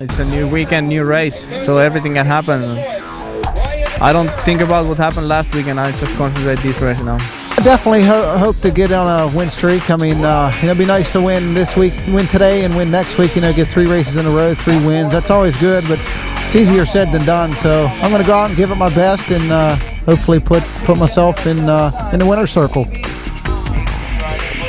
It's a new weekend, new race, so everything can happen. I don't think about what happened last weekend. I just concentrate this race now. I definitely hope to get on a win streak. I mean, it'd be nice to win this week, win today, and win next week. Get 3 races in a row, 3 wins. That's always good, but it's easier said than done. So I'm going to go out and give it my best, and hopefully put myself in the winner's circle.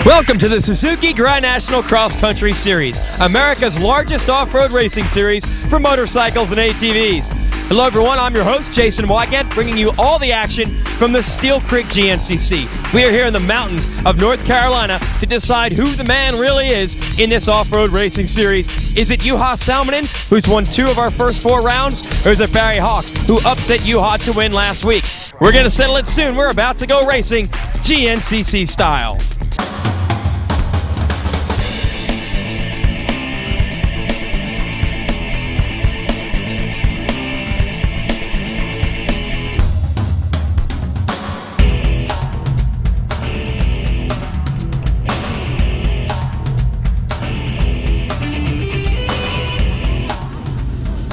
Welcome to the Suzuki Grand National Cross Country Series, America's largest off-road racing series for motorcycles and ATVs. Hello everyone, I'm your host Jason Wygant, bringing you all the action from the Steele Creek GNCC. We are here in the mountains of North Carolina to decide who the man really is in this off-road racing series. Is it Juha Salminen, who's won 2 of our first 4 rounds, or is it Barry Hawk, who upset Juha to win last week? We're going to settle it soon. We're about to go racing GNCC style.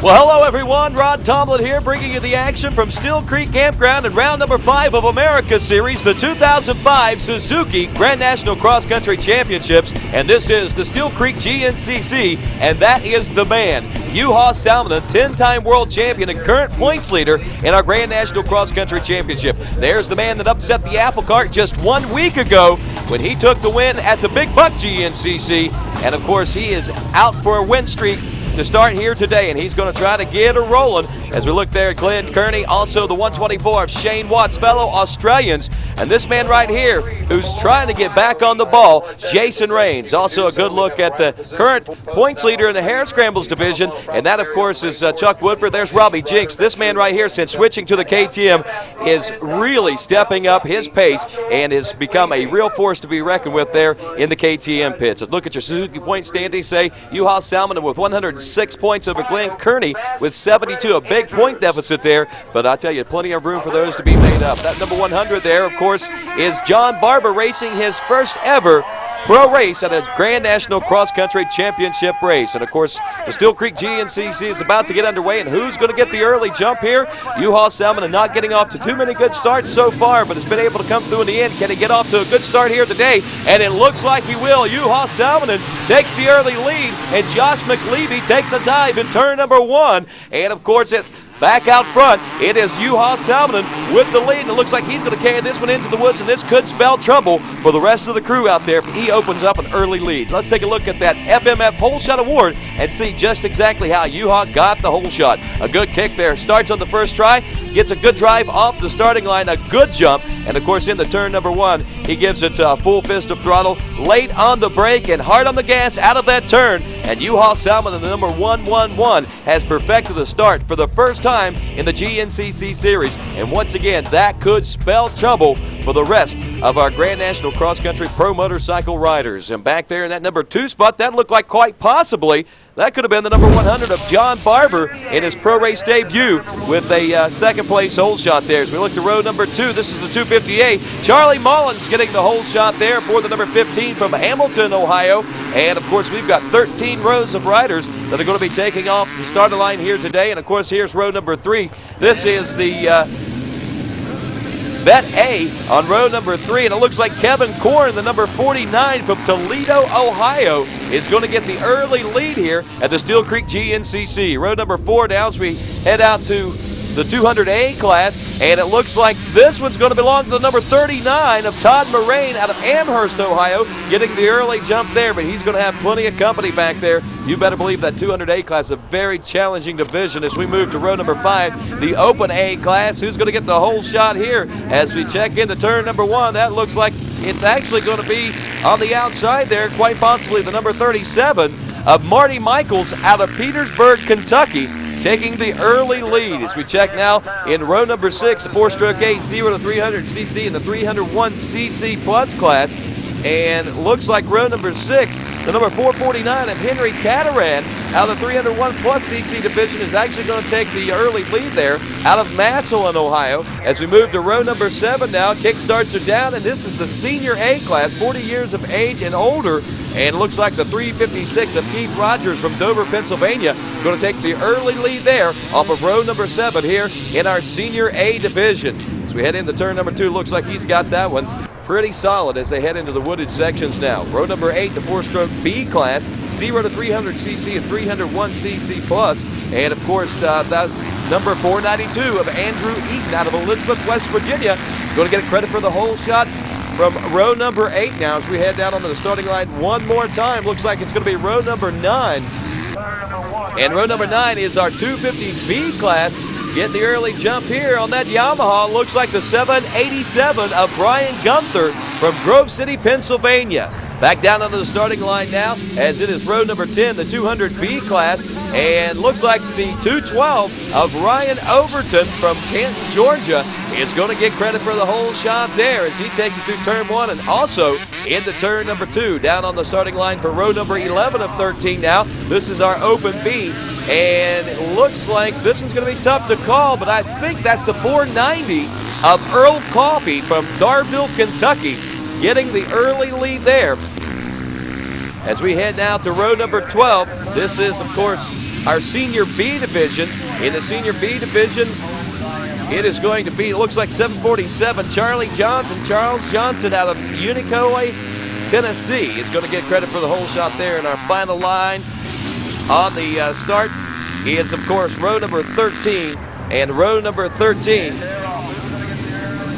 Well, hello everyone, Rod Tomlin here, bringing you the action from Steele Creek Campground in round number 5 of America Series, the 2005 Suzuki Grand National Cross Country Championships, and this is the Steele Creek GNCC, and that is the man, Juha Salminen, 10-time world champion and current points leader in our Grand National Cross Country Championship. There's the man that upset the apple cart just 1 week ago when he took the win at the Big Buck GNCC, and of course he is out for a win streak to start here today, and he's going to try to get her rolling as we look there at Glenn Kearney, also the 124 of Shane Watts, fellow Australians, and this man right here who's trying to get back on the ball, Jason Rains. Also a good look at the current points leader in the hare scrambles division, and that of course is Chuck Woodford. There's Robbie Jinks. This man right here, since switching to the KTM, is really stepping up his pace and has become a real force to be reckoned with there in the KTM pits. So look at your Suzuki point standings. Say Juha Salminen with 106 points over Glenn Kearney with 72, a big point deficit there, but I tell you, plenty of room for those to be made up. That number 100 there, of course, is John Barber racing his first ever pro race at a Grand National Cross Country Championship race. And of course, the Steele Creek GNCC is about to get underway, and who's going to get the early jump here? Juha Salminen not getting off to too many good starts so far, but has been able to come through in the end. Can he get off to a good start here today? And it looks like he will. Juha Salminen takes the early lead, and Josh McLeavy takes a dive in turn number 1. And of course, it's back out front, it is Juha Salminen with the lead, and it looks like he's going to carry this one into the woods, and this could spell trouble for the rest of the crew out there if he opens up an early lead. Let's take a look at that FMF Hole Shot Award and see just exactly how Juha got the hole shot. A good kick there, starts on the first try, gets a good drive off the starting line, a good jump, and of course into turn number 1, he gives it a full fist of throttle, late on the brake and hard on the gas out of that turn, and Juha Salminen, the number 111, has perfected the start for the first time in the GNCC series, and once again that could spell trouble for the rest of our Grand National Cross Country Pro Motorcycle riders. And back there in that number 2 spot, that looked like quite possibly that could have been the number 100 of John Barber in his pro race debut with a second place hole shot there. As we look to row number 2, this is the 250A. Charlie Mullins getting the hole shot there for the number 15 from Hamilton, Ohio. And of course, we've got 13 rows of riders that are going to be taking off the starting line here today. And of course, here's row number 3. This is the Bet A on row number 3, and it looks like Kevin Korn, the number 49 from Toledo, Ohio, is going to get the early lead here at the Steele Creek GNCC. Row number 4 now as we head out to the 200A class, and it looks like this one's going to belong to the number 39 of Todd Moraine out of Amherst, Ohio, getting the early jump there, but he's going to have plenty of company back there. You better believe that 200A class is a very challenging division as we move to row number 5, the Open A class. Who's going to get the whole shot here as we check into turn number 1? That looks like it's actually going to be on the outside there, quite possibly the number 37 of Marty Michaels out of Petersburg, Kentucky, taking the early lead as we check now in row number 6, the 4-stroke 8, 0 to 300cc and the 301cc plus class. And looks like row number 6, the number 449 of Henry Cataran out of the 301 plus CC division is actually going to take the early lead there out of Massillon, Ohio. As we move to row number 7 now, kick starts are down, and this is the senior A class, 40 years of age and older. And it looks like the 356 of Keith Rogers from Dover, Pennsylvania, going to take the early lead there off of row number 7 here in our Senior A division. As we head into turn number 2, looks like he's got that one pretty solid as they head into the wooded sections now. Row number 8, the 4-stroke B class, 0 to 300cc and 301cc plus. And of course, that number 492 of Andrew Eaton out of Elizabeth, West Virginia, going to get credit for the whole shot from row number 8 now as we head down onto the starting line one more time. Looks like it's going to be row number 9. And row number 9 is our 250B class. Getting the early jump here on that Yamaha. Looks like the 787 of Brian Gunther from Grove City, Pennsylvania. Back down onto the starting line now as it is row number 10, the 200B class. And looks like the 212 of Ryan Overton from Canton, Georgia is going to get credit for the whole shot there as he takes it through turn 1 and also into turn number 2. Down on the starting line for row number 11 of 13 now. This is our open B. And it looks like this one's going to be tough to call, but I think that's the 490 of Earl Coffey from Darville, Kentucky, getting the early lead there. As we head now to row number 12, this is, of course, our Senior B division. In the Senior B division, it is going to be, it looks like 747, Charles Johnson out of Unicoi, Tennessee, is going to get credit for the whole shot there in our final line. On the start is, of course, row number 13, and row number 13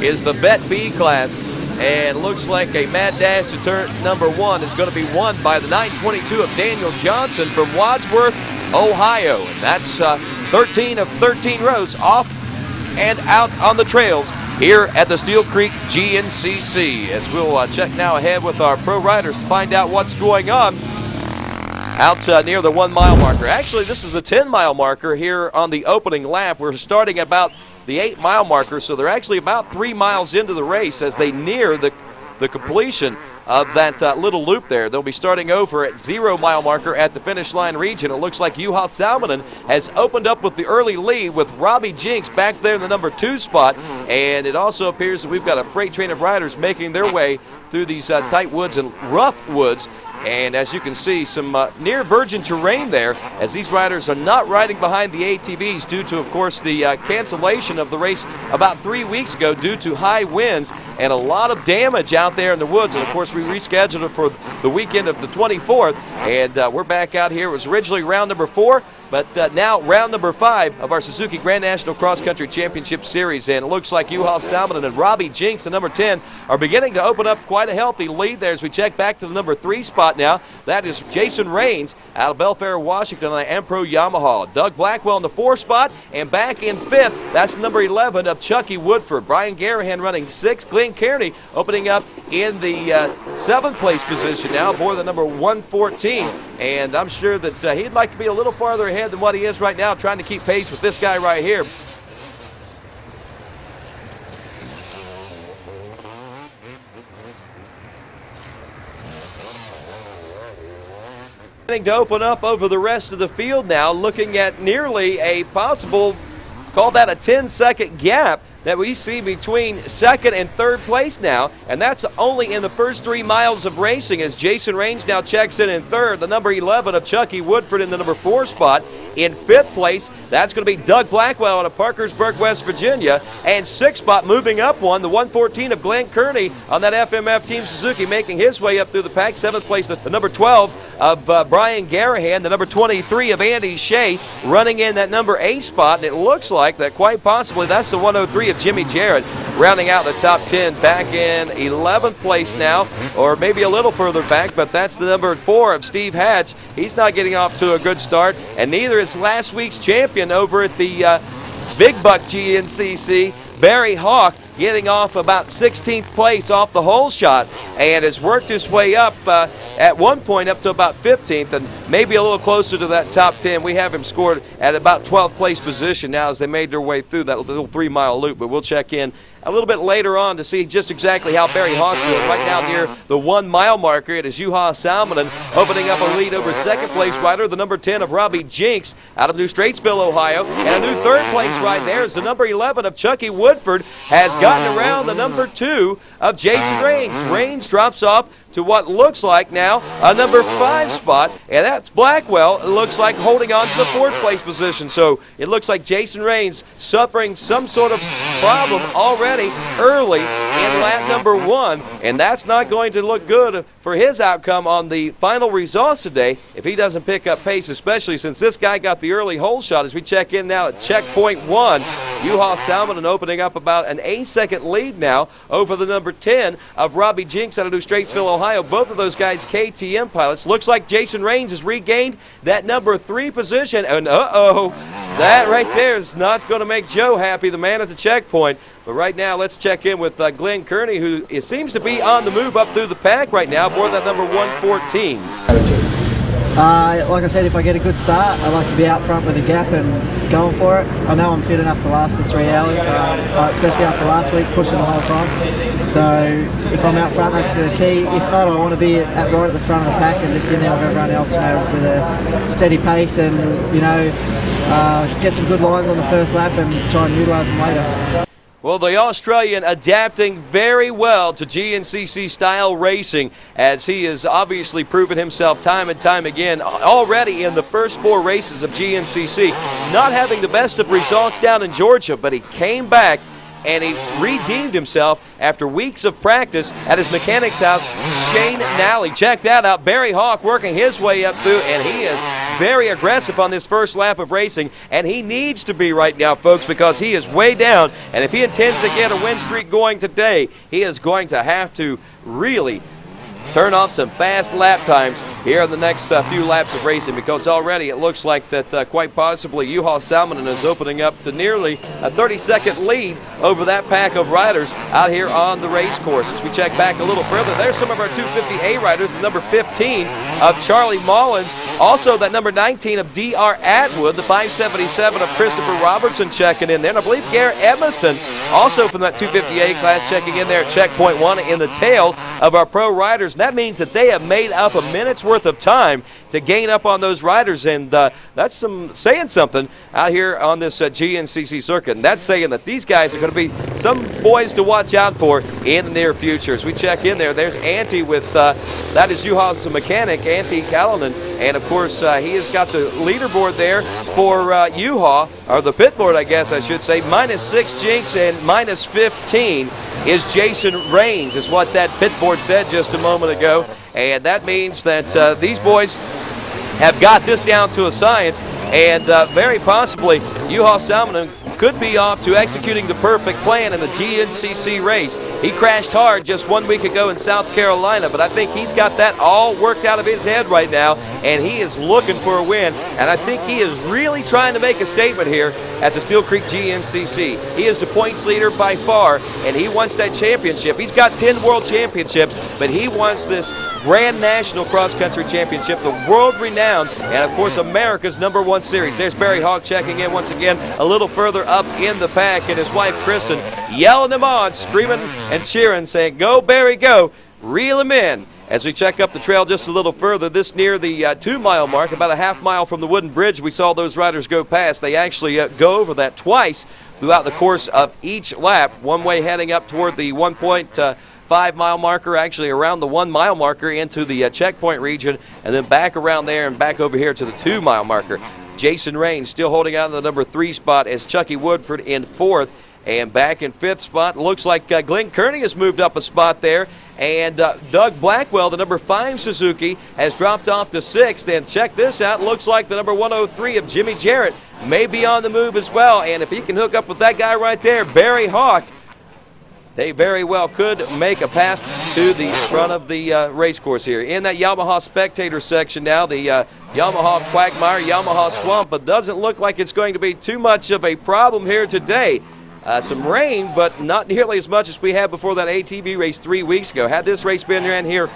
is the Vet B class, and looks like a mad dash to turn number 1 is going to be won by the 922 of Daniel Johnson from Wadsworth, Ohio, and that's 13 of 13 rows off and out on the trails here at the Steele Creek GNCC. As we'll check now ahead with our pro riders to find out what's going on out near the 1 mile marker. Actually, this is the 10 mile marker here on the opening lap. We're starting about the 8 mile marker, so they're actually about 3 miles into the race as they near the completion of that little loop there. They'll be starting over at 0 mile marker at the finish line region. It looks like Juha Salminen has opened up with the early lead with Robbie Jinks back there in the number 2 spot, and it also appears that we've got a freight train of riders making their way through these tight woods and rough woods. And as you can see, some near virgin terrain there as these riders are not riding behind the ATVs due to, of course, the cancellation of the race about 3 weeks ago due to high winds and a lot of damage out there in the woods. And, of course, we rescheduled it for the weekend of the 24th. And we're back out here. It was originally round number 4. But now round number 5 of our Suzuki Grand National Cross Country Championship Series. And it looks like Juha Salminen and Robbie Jinks, the number 10, are beginning to open up quite a healthy lead there as we check back to the number 3 spot now. That is Jason Raines out of Belfair, Washington on the Empro Yamaha. Doug Blackwell in the 4th spot, and back in 5th, that's the number 11 of Chucky Woodford. Brian Garahan running 6th. Glenn Kearney opening up in the 7th place position now aboard the number 114. And I'm sure that he'd like to be a little farther ahead than what he is right now, trying to keep pace with this guy right here. To open up over the rest of the field now, looking at nearly a possible, call that a 10-second gap that we see between 2nd and 3rd place now, and that's only in the first 3 miles of racing as Jason Raines now checks in 3rd, the number 11 of Chucky Woodford in the number 4 spot. In 5th place, that's going to be Doug Blackwell out of Parkersburg, West Virginia. And 6th spot, moving up one, the 114 of Glenn Kearney on that FMF Team Suzuki, making his way up through the pack. 7th place, the number 12 of Brian Garahan, the number 23 of Andy Shea, running in that number 8 spot. And it looks like that quite possibly that's the 103 of Jimmy Jarrett, rounding out the top 10 back in 11th place now, or maybe a little further back, but that's the number 4 of Steve Hatch. He's not getting off to a good start, and neither is last week's champion over at the Big Buck GNCC, Barry Hawk, getting off about 16th place off the hole shot and has worked his way up at one point up to about 15th and maybe a little closer to that top 10. We have him scored at about 12th place position now as they made their way through that little 3 mile loop, but we'll check in a little bit later on to see just exactly how Barry Hawk's doing. Right now near the 1 mile marker, it is Juha Salminen opening up a lead over second place rider, the number 10 of Robbie Jinks out of New Straitsville, Ohio. And a new third place ride there is the number 11 of Chucky Woodford has gotten around the number 2 of Jason Raines. Raines drops off to what looks like now a number 5 spot, and that's Blackwell. It looks like holding on to the 4th place position. So it looks like Jason Raines suffering some sort of problem already early in lap number 1, and that's not going to look good for his outcome on the final results today if he doesn't pick up pace, especially since this guy got the early hole shot. As we check in now at checkpoint 1, Juha Salminen opening up about an 8-second lead now over the number 10 of Robbie Jinks out of New Straitsville, Ohio. Both of those guys KTM pilots. Looks like Jason Raines has regained that number 3 position, and that right there is not going to make Joe happy, the man at the checkpoint. But right now, let's check in with Glenn Kearney, who seems to be on the move up through the pack right now, aboard that number 114. Like I said, if I get a good start, I like to be out front with a gap and going for it. I know I'm fit enough to last the 3 hours, especially after last week, pushing the whole time. So if I'm out front, that's the key. If not, I want to be right at the front of the pack and just in there with everyone else, with a steady pace and, get some good lines on the first lap and try and utilise them later. Well, the Australian adapting very well to GNCC style racing, as he has obviously proven himself time and time again already in the first 4 races of GNCC. Not having the best of results down in Georgia, but he came back and he redeemed himself after weeks of practice at his mechanic's house, Shane Nally. Check that out. Barry Hawk working his way up through, and he is very aggressive on this first lap of racing, and he needs to be right now, folks, because he is way down, and if he intends to get a win streak going today, he is going to have to really turn off some fast lap times here in the next few laps of racing, because already it looks like that quite possibly Juha Salminen is opening up to nearly a 30-second lead over that pack of riders out here on the race course. As we check back a little further, there's some of our 250A riders, the number 15 of Charlie Mullins, also that number 19 of D.R. Atwood, the 577 of Christopher Robertson checking in there, and I believe Garrett Edmiston also from that 250A class checking in there at checkpoint 1 in the tail of our pro riders. And that means that they have made up a minute's worth of time to gain up on those riders, and that's saying something out here on this GNCC circuit. And that's saying that these guys are going to be some boys to watch out for in the near future. As we check in there, there's Antti with, that is Juha's mechanic, Antti Kalanen. And, of course, he has got the leaderboard there for Juha, or the pit board, I guess I should say. -6 Jinks and -15 is Jason Raines, is what that pit board said just a moment ago. And that means that these boys have got this down to a science, and very possibly Juha Salminen could be off to executing the perfect plan in the GNCC race. He crashed hard just 1 week ago in South Carolina, but I think he's got that all worked out of his head right now, and he is looking for a win, and I think he is really trying to make a statement here at the Steele Creek GNCC. He is the points leader by far, and he wants that championship. He's got 10 world championships, but he wants this Grand National Cross Country Championship, the world-renowned, and of course America's #1 series. There's Barry Hawk checking in once again a little further up in the pack, and his wife Kristen yelling him on, screaming and cheering, saying, "Go Barry, go, reel him in." As we check up the trail just a little further, this near the 2 mile mark, about a half mile from the wooden bridge we saw those riders go past. They actually go over that twice throughout the course of each lap, one way heading up toward the 1.5 mile marker, actually around the 1 mile marker into the checkpoint region, and then back around there and back over here to the 2 mile marker. Jason Raines still holding on to the number 3 spot as Chucky Woodford in 4th. And back in 5th spot, looks like Glenn Kearney has moved up a spot there. And Doug Blackwell, the number 5 Suzuki, has dropped off to 6th. And check this out, looks like the number 103 of Jimmy Jarrett may be on the move as well. And if he can hook up with that guy right there, Barry Hawk, they very well could make a path to the front of the race course here. In that Yamaha spectator section now, the Yamaha quagmire, Yamaha swamp, but doesn't look like it's going to be too much of a problem here today. Some rain, but not nearly as much as we had before that ATV race 3 weeks ago. Had this race been ran here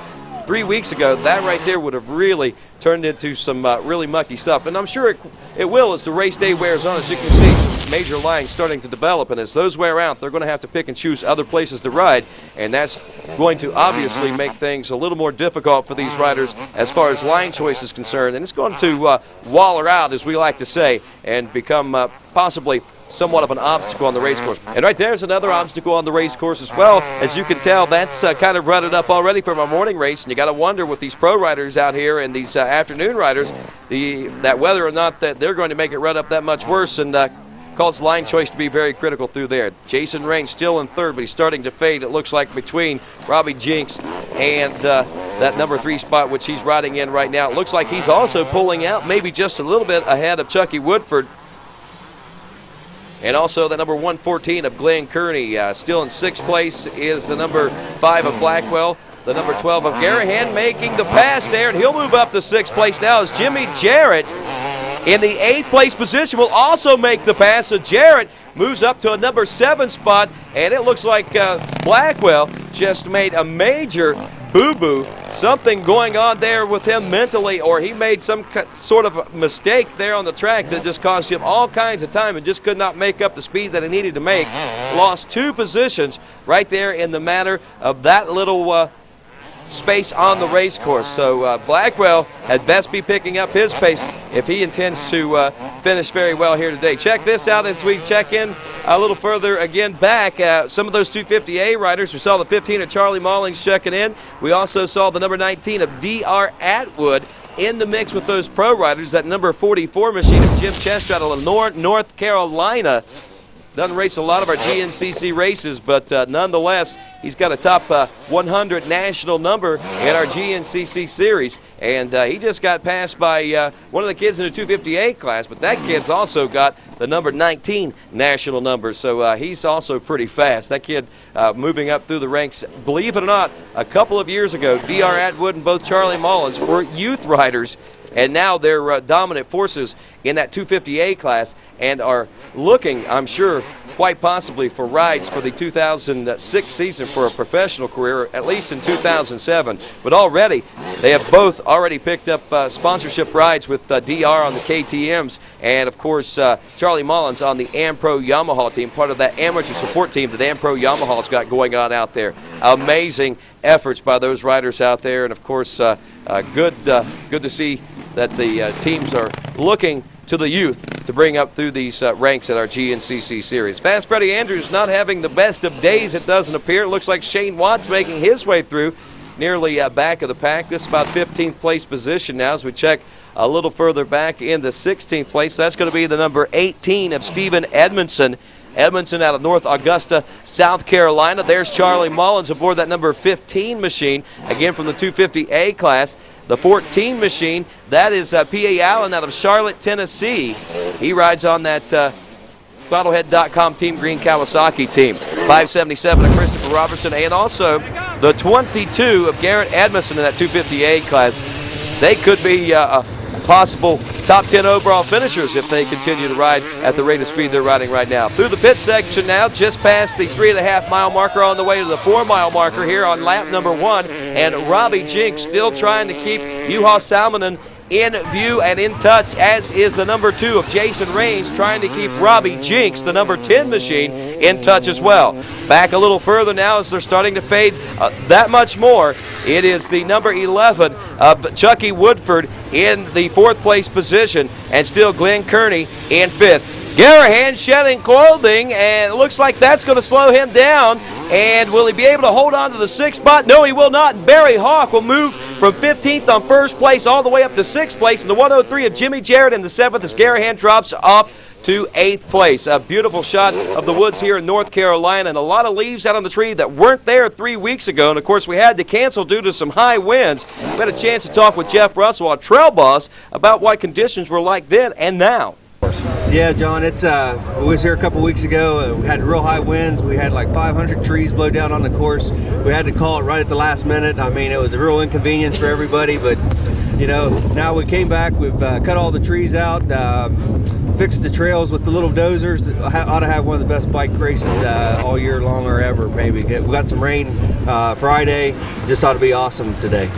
3 weeks ago, that right there would have really turned into some really mucky stuff. And I'm sure it will as the race day wears on. As you can see, some major lines starting to develop, and as those wear out, they're going to have to pick and choose other places to ride, and that's going to obviously make things a little more difficult for these riders as far as line choice is concerned, and it's going to waller out, as we like to say, and become possibly somewhat of an obstacle on the race course. And right there's another obstacle on the race course as well. As you can tell, that's kind of rutted up already from our morning race, and you got to wonder with these pro riders out here and these afternoon riders, that whether or not that they're going to make it rut up that much worse, and cause line choice to be very critical through there. Jason Raines still in third, but he's starting to fade, it looks like, between Robbie Jinks and that number 3 spot, which he's riding in right now. It looks like he's also pulling out maybe just a little bit ahead of Chucky Woodford. And also the number 114 of Glenn Kearney. Still in 6th place is the number 5 of Blackwell. The number 12 of Garahan making the pass there, and he'll move up to 6th place now as Jimmy Jarrett in the 8th place position will also make the pass. So Jarrett moves up to a number 7 spot, and it looks like Blackwell just made a major boo-boo, something going on there with him mentally, or he made some sort of mistake there on the track that just cost him all kinds of time and just could not make up the speed that he needed to make. Lost 2 positions right there in the matter of that little space on the race course. So Blackwell had best be picking up his pace if he intends to finish very well here today. Check this out as we check in a little further again back. Some of those 250A riders. We saw the 15 of Charlie Maulings checking in. We also saw the number 19 of D.R. Atwood in the mix with those pro riders. That number 44 machine of Jim Chester out of North Carolina. Doesn't race a lot of our GNCC races, but nonetheless, he's got a top 100 national number in our GNCC series. And he just got passed by one of the kids in the 258 class, but that kid's also got the number 19 national number. So he's also pretty fast. That kid moving up through the ranks. Believe it or not, a couple of years ago, D.R. Atwood and both Charlie Mullins were youth riders, and now they're dominant forces in that 250A class and are looking, I'm sure, quite possibly for rides for the 2006 season for a professional career, at least in 2007. But already, they have both already picked up sponsorship rides with DR on the KTMs and, of course, Charlie Mullins on the AmPro Yamaha team, part of that amateur support team that AmPro Yamaha's got going on out there. Amazing efforts by those riders out there, and, of course, good to see that the teams are looking to the youth to bring up through these ranks at our GNCC series. Fast Freddie Andrews not having the best of days, it doesn't appear. It looks like Shane Watts making his way through nearly back of the pack. This is about 15th place position now as we check a little further back in the 16th place. That's going to be the number 18 of Stephen Edmondson. Edmondson out of North Augusta, South Carolina. There's Charlie Mullins aboard that number 15 machine, again from the 250A class. The 14 machine, that is P.A. Allen out of Charlotte, Tennessee. He rides on that Bottlehead.com Team Green Kawasaki team. 577 of Christopher Robertson, and also the 22 of Garrett Edmondson in that 250A class. They could be possible top 10 overall finishers if they continue to ride at the rate of speed they're riding right now. Through the pit section now, just past the 3.5 mile marker, on the way to the 4 mile marker here on lap number 1, and Robbie Jinks still trying to keep Juha Salminen in view and in touch, as is the number 2 of Jason Raines, trying to keep Robbie Jinks, the number 10 machine, in touch as well. Back a little further now as they're starting to fade that much more. It is the number 11 of Chucky Woodford in the 4th place position, and still Glenn Kearney in 5th. Garahan shedding clothing, and it looks like that's going to slow him down. And will he be able to hold on to the 6th spot? No, he will not. And Barry Hawk will move from 15th on 1st place all the way up to 6th place. And the 103 of Jimmy Jarrett in the 7th as Garahan drops off to 8th place. A beautiful shot of the woods here in North Carolina, and a lot of leaves out on the tree that weren't there 3 weeks ago. And, of course, we had to cancel due to some high winds. We had a chance to talk with Jeff Russell, our trail boss, about what conditions were like then and now. Yeah, John, it's we was here a couple weeks ago. We had real high winds. We had like 500 trees blow down on the course. We had to call it right at the last minute. I mean, it was a real inconvenience for everybody, but you know, now we came back. We've cut all the trees out, fixed the trails with the little dozers. Ought to have one of the best bike races all year long or ever, maybe. We got some rain Friday. Just ought to be awesome today.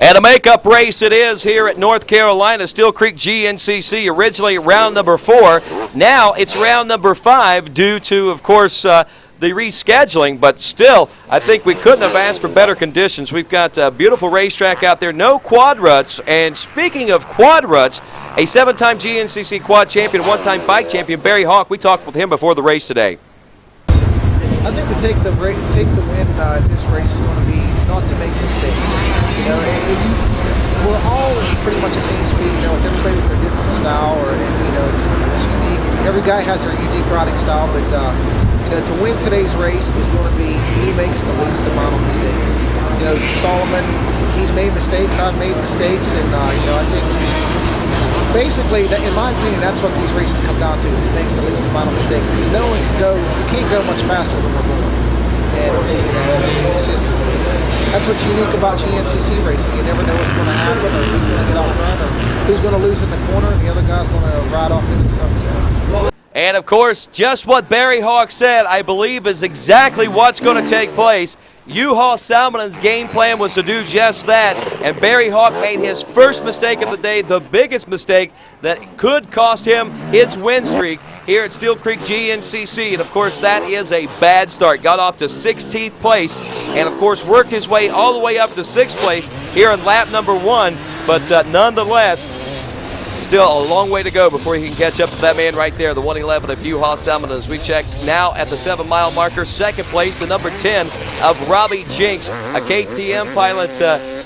And a makeup race it is here at North Carolina, Steele Creek GNCC, originally round number 4. Now it's round number 5 due to, of course, the rescheduling, but still, I think we couldn't have asked for better conditions. We've got a beautiful racetrack out there, no quad ruts, and speaking of quad ruts, a 7-time GNCC quad champion, 1-time bike champion, Barry Hawk, we talked with him before the race today. I think to take the win at this race is going to be not to make mistakes. You know, we're all pretty much the same speed. You know, with everybody with their different style, it's unique. Every guy has their unique riding style, but to win today's race is going to be who makes the least amount of mistakes. You know, Solomon, he's made mistakes. I've made mistakes, and I think. Basically, in my opinion, that's what these races come down to. It makes the least amount of mistakes because no one can go. You can't go much faster than we're going. And that's what's unique about GNCC racing. You never know what's going to happen, or who's going to get out front, or who's going to lose in the corner, and the other guy's going to ride off into the sunset. And of course, just what Barry Hawk said, I believe, is exactly what's going to take place. U-Haul Salmonen's game plan was to do just that, and Barry Hawk made his first mistake of the day, the biggest mistake that could cost him his win streak here at Steele Creek GNCC, and of course that is a bad start. Got off to 16th place, and of course worked his way all the way up to 6th place here in lap number 1, but nonetheless, still a long way to go before he can catch up to that man right there, the 111 of U-Haul Salmonen. As we check now at the 7-mile marker, 2nd place, the number 10 of Robbie Jinks, a KTM pilot.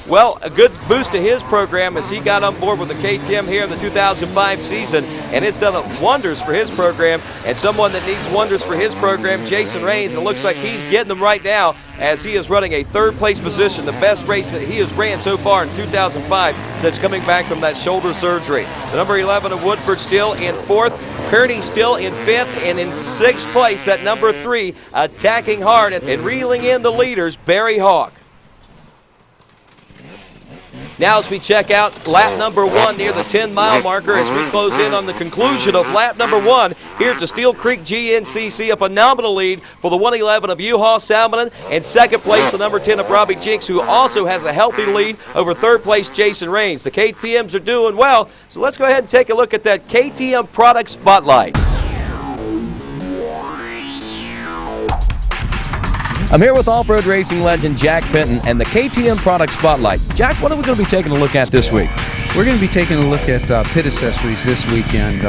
Well, a good boost to his program as he got on board with the KTM here in the 2005 season, and it's done wonders for his program. And someone that needs wonders for his program, Jason Raines, and it looks like he's getting them right now as he is running a 3rd place position, the best race that he has ran so far in 2005 since coming back from that shoulder surgery. The number 11 of Woodford still in 4th, Kearney still in 5th, and in 6th place, that number 3 attacking hard and reeling in the leaders, Barry Hawk. Now as we check out lap number 1 near the 10-mile marker as we close in on the conclusion of lap number 1 here at the Steele Creek GNCC, a phenomenal lead for the 111 of U-Haul Salmonen, and 2nd place the number 10 of Robbie Jinks, who also has a healthy lead over 3rd place Jason Raines. The KTMs are doing well, so let's go ahead and take a look at that KTM product spotlight. I'm here with off-road racing legend Jack Benton and the KTM Product Spotlight. Jack, what are we going to be taking a look at this week? We're going to be taking a look at pit accessories this weekend.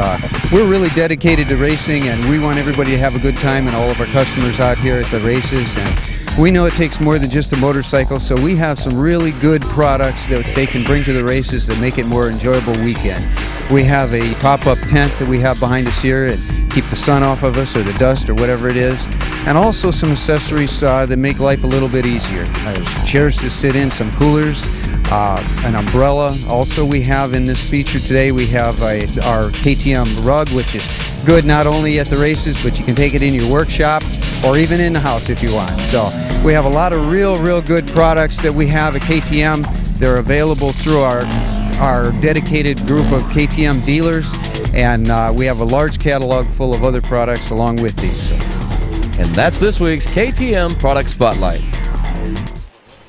We're really dedicated to racing, and we want everybody to have a good time, and all of our customers out here at the races. And we know it takes more than just a motorcycle, so we have some really good products that they can bring to the races that make it a more enjoyable weekend. We have a pop-up tent that we have behind us here and keep the sun off of us or the dust or whatever it is, and also some accessories that make life a little bit easier. There's chairs to sit in, some coolers, an umbrella. Also we have in this feature today, we have our KTM rug, which is good not only at the races, but you can take it in your workshop or even in the house if you want. So we have a lot of real good products that we have at KTM. They're available through our dedicated group of KTM dealers, and we have a large catalog full of other products along with these. And that's this week's KTM Product Spotlight.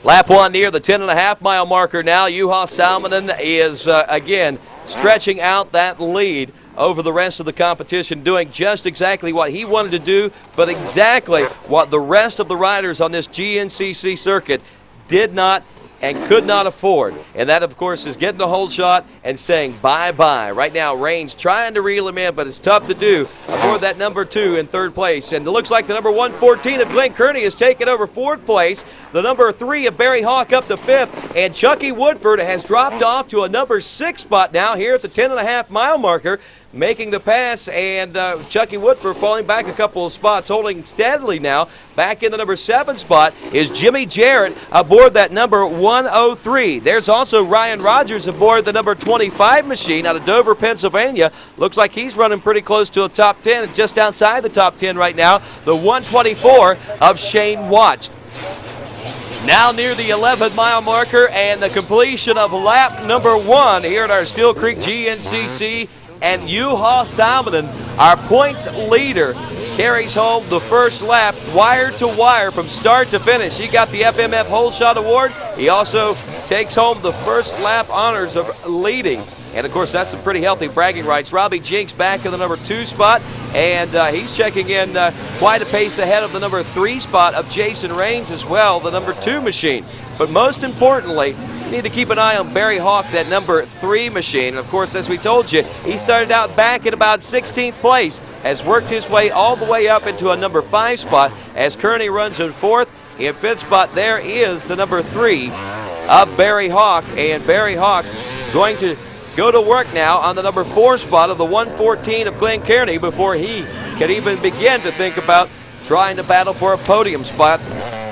Lap 1 near the 10.5-mile marker now. U-Haul Salmonen is, again, stretching out that lead over the rest of the competition, doing just exactly what he wanted to do, but exactly what the rest of the riders on this GNCC circuit did not and could not afford. And that, of course, is getting the whole shot and saying bye-bye. Right now, Raines trying to reel him in, but it's tough to do aboard that number 2 in 3rd place. And it looks like the number 114 of Glenn Kearney has taken over 4th place. The number 3 of Barry Hawk up to 5th. And Chucky Woodford has dropped off to a number 6 spot now here at the 10.5-mile marker, making the pass, and Chucky Woodford falling back a couple of spots, holding steadily now. Back in the number 7 spot is Jimmy Jarrett aboard that number 103. There's also Ryan Rogers aboard the number 25 machine out of Dover, Pennsylvania. Looks like he's running pretty close to a top 10, and just outside the top 10 right now, the 124 of Shane Watts. Now near the 11-mile marker and the completion of lap number 1 here at our Steele Creek GNCC and Juha Salminen, our points leader, carries home the first lap, wire to wire from start to finish. He got the FMF Hole Shot Award. He also takes home the first lap honors of leading. And, of course, that's some pretty healthy bragging rights. Robbie Jinks back in the number 2 spot, and he's checking in quite a pace ahead of the number 3 spot of Jason Raines as well, the number 2 machine. But most importantly, you need to keep an eye on Barry Hawk, that number 3 machine. And, of course, as we told you, he started out back in about 16th place, has worked his way all the way up into a number 5 spot as Kearney runs in 4th. In 5th spot, there is the number 3 of Barry Hawk, and Barry Hawk going to go to work now on the number 4 spot of the 114 of Glen Kearney before he can even begin to think about trying to battle for a podium spot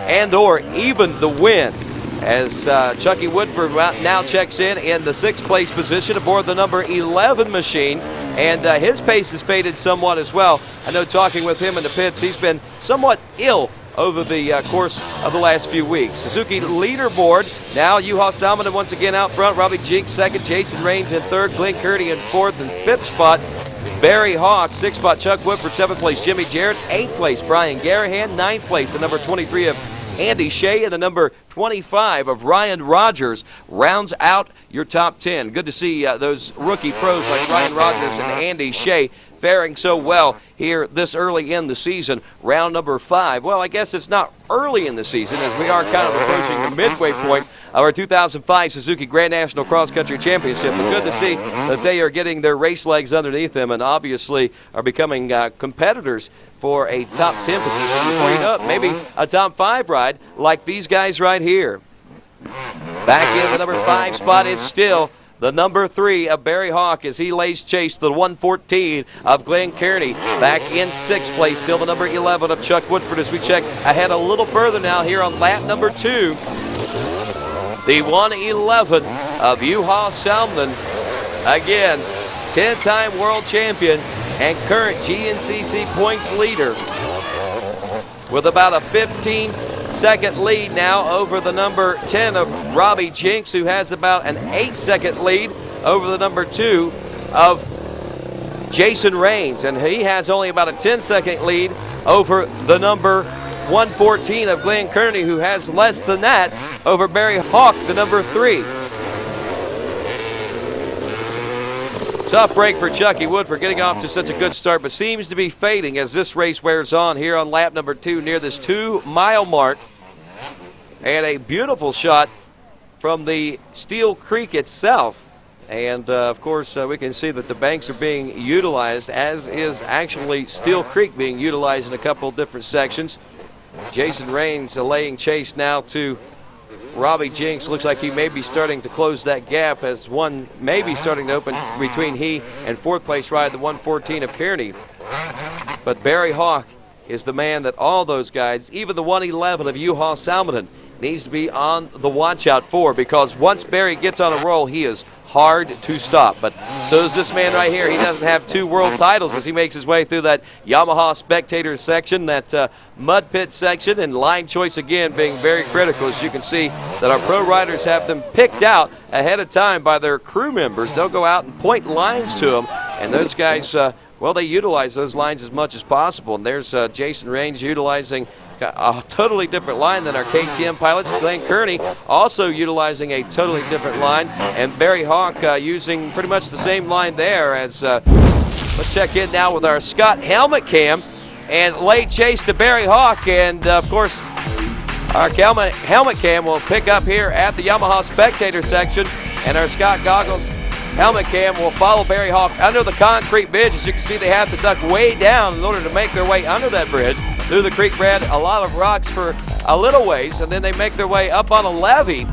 and or even the win. As Chucky Woodford now checks in the 6th place position aboard the number 11 machine, and his pace has faded somewhat as well. I know talking with him in the pits, he's been somewhat ill over the course of the last few weeks. Suzuki leaderboard, now Juha Salminen once again out front, Robbie Jinks 2nd, Jason Raines in 3rd, Glen Kearney in 4th and 5th spot. Barry Hawk, 6th spot, Chuck Woodford, 7th place, Jimmy Jarrett, 8th place, Brian Garahan, 9th place, the number 23 of Andy Shea, and the number 25 of Ryan Rogers rounds out your top 10. Good to see those rookie pros like Ryan Rogers and Andy Shea faring so well here this early in the season. Round number 5. Well, I guess it's not early in the season as we are kind of approaching the midway point of our 2005 Suzuki Grand National Cross Country Championship. But good to see that they are getting their race legs underneath them and obviously are becoming competitors for a top 10 position before you know it, maybe a top 5 ride like these guys right here. Back in the number 5 spot is still the number 3 of Barry Hawk as he lays chase to the 114 of Glen Kearney. Back in 6th place, still the number 11 of Chuck Woodford as we check ahead a little further now here on lap number 2. The 111 of Juha Salminen, again, 10-time world champion and current GNCC points leader with about a 15-second lead now over the number 10 of Robbie Jinks, who has about an 8-second lead over the number 2 of Jason Raines, and he has only about a 10-second lead over the number 114 of Glen Kearney, who has less than that over Barry Hawk, the number 3. Tough break for Chucky Woodford getting off to such a good start, but seems to be fading as this race wears on here on lap number 2 near this 2-mile mark. And a beautiful shot from the Steele Creek itself. And, of course, we can see that the banks are being utilized, as is actually Steele Creek being utilized in a couple different sections. Jason Raines laying chase now to Robbie Jinks. Looks like he may be starting to close that gap as one may be starting to open between he and 4th place ride, the 114 of Kearney. But Barry Hawk is the man that all those guys, even the 111 of Juha Salminen, needs to be on the watch out for, because once Barry gets on a roll, he is hard to stop. But so is this man right here. He doesn't have 2 world titles as he makes his way through that Yamaha spectator section, that mud pit section, and line choice again being very critical. As you can see that our pro riders have them picked out ahead of time by their crew members. They'll go out and point lines to them, and those guys, well, they utilize those lines as much as possible. And there's Jason Raines utilizing a totally different line than our KTM pilots. Glen Kearney also utilizing a totally different line, and Barry Hawk using pretty much the same line there. As let's check in now with our Scott helmet cam and lay chase to Barry Hawk, and of course our helmet cam will pick up here at the Yamaha spectator section, and our Scott goggles helmet cam will follow Barry Hawk under the concrete bridge. As you can see, they have to duck way down in order to make their way under that bridge through the creek bed, a lot of rocks for a little ways, and then they make their way up on a levee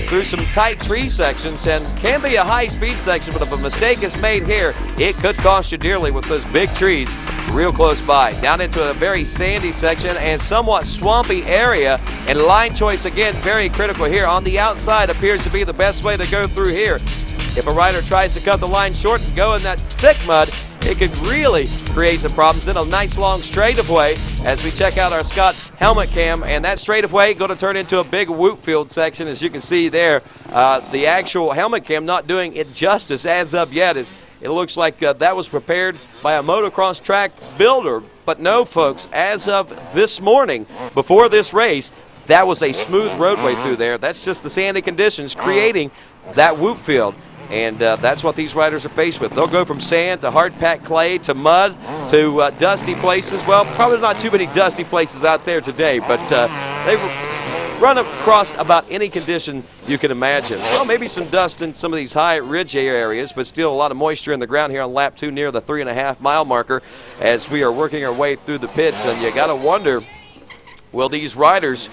through some tight tree sections, and can be a high-speed section, but if a mistake is made here, it could cost you dearly with those big trees real close by. Down into a very sandy section and somewhat swampy area, and line choice again very critical here. On the outside appears to be the best way to go through here. If a rider tries to cut the line short and go in that thick mud, it could really create some problems. Then a nice long straightaway as we check out our Scott helmet cam, and that straightaway going to turn into a big whoop field section. As you can see there, the actual helmet cam not doing it justice as of yet, as It looks like that was prepared by a motocross track builder. But no, folks, as of this morning, before this race, that was a smooth roadway through there. That's just the sandy conditions creating that whoop field. And that's what these riders are faced with. They'll go from sand to hard-packed clay to mud to dusty places. Well, probably not too many dusty places out there today, but they run across about any condition you can imagine. Well, maybe some dust in some of these high ridge areas, but still a lot of moisture in the ground here on lap 2 near the 3.5-mile marker as we are working our way through the pits. And you got to wonder, will these riders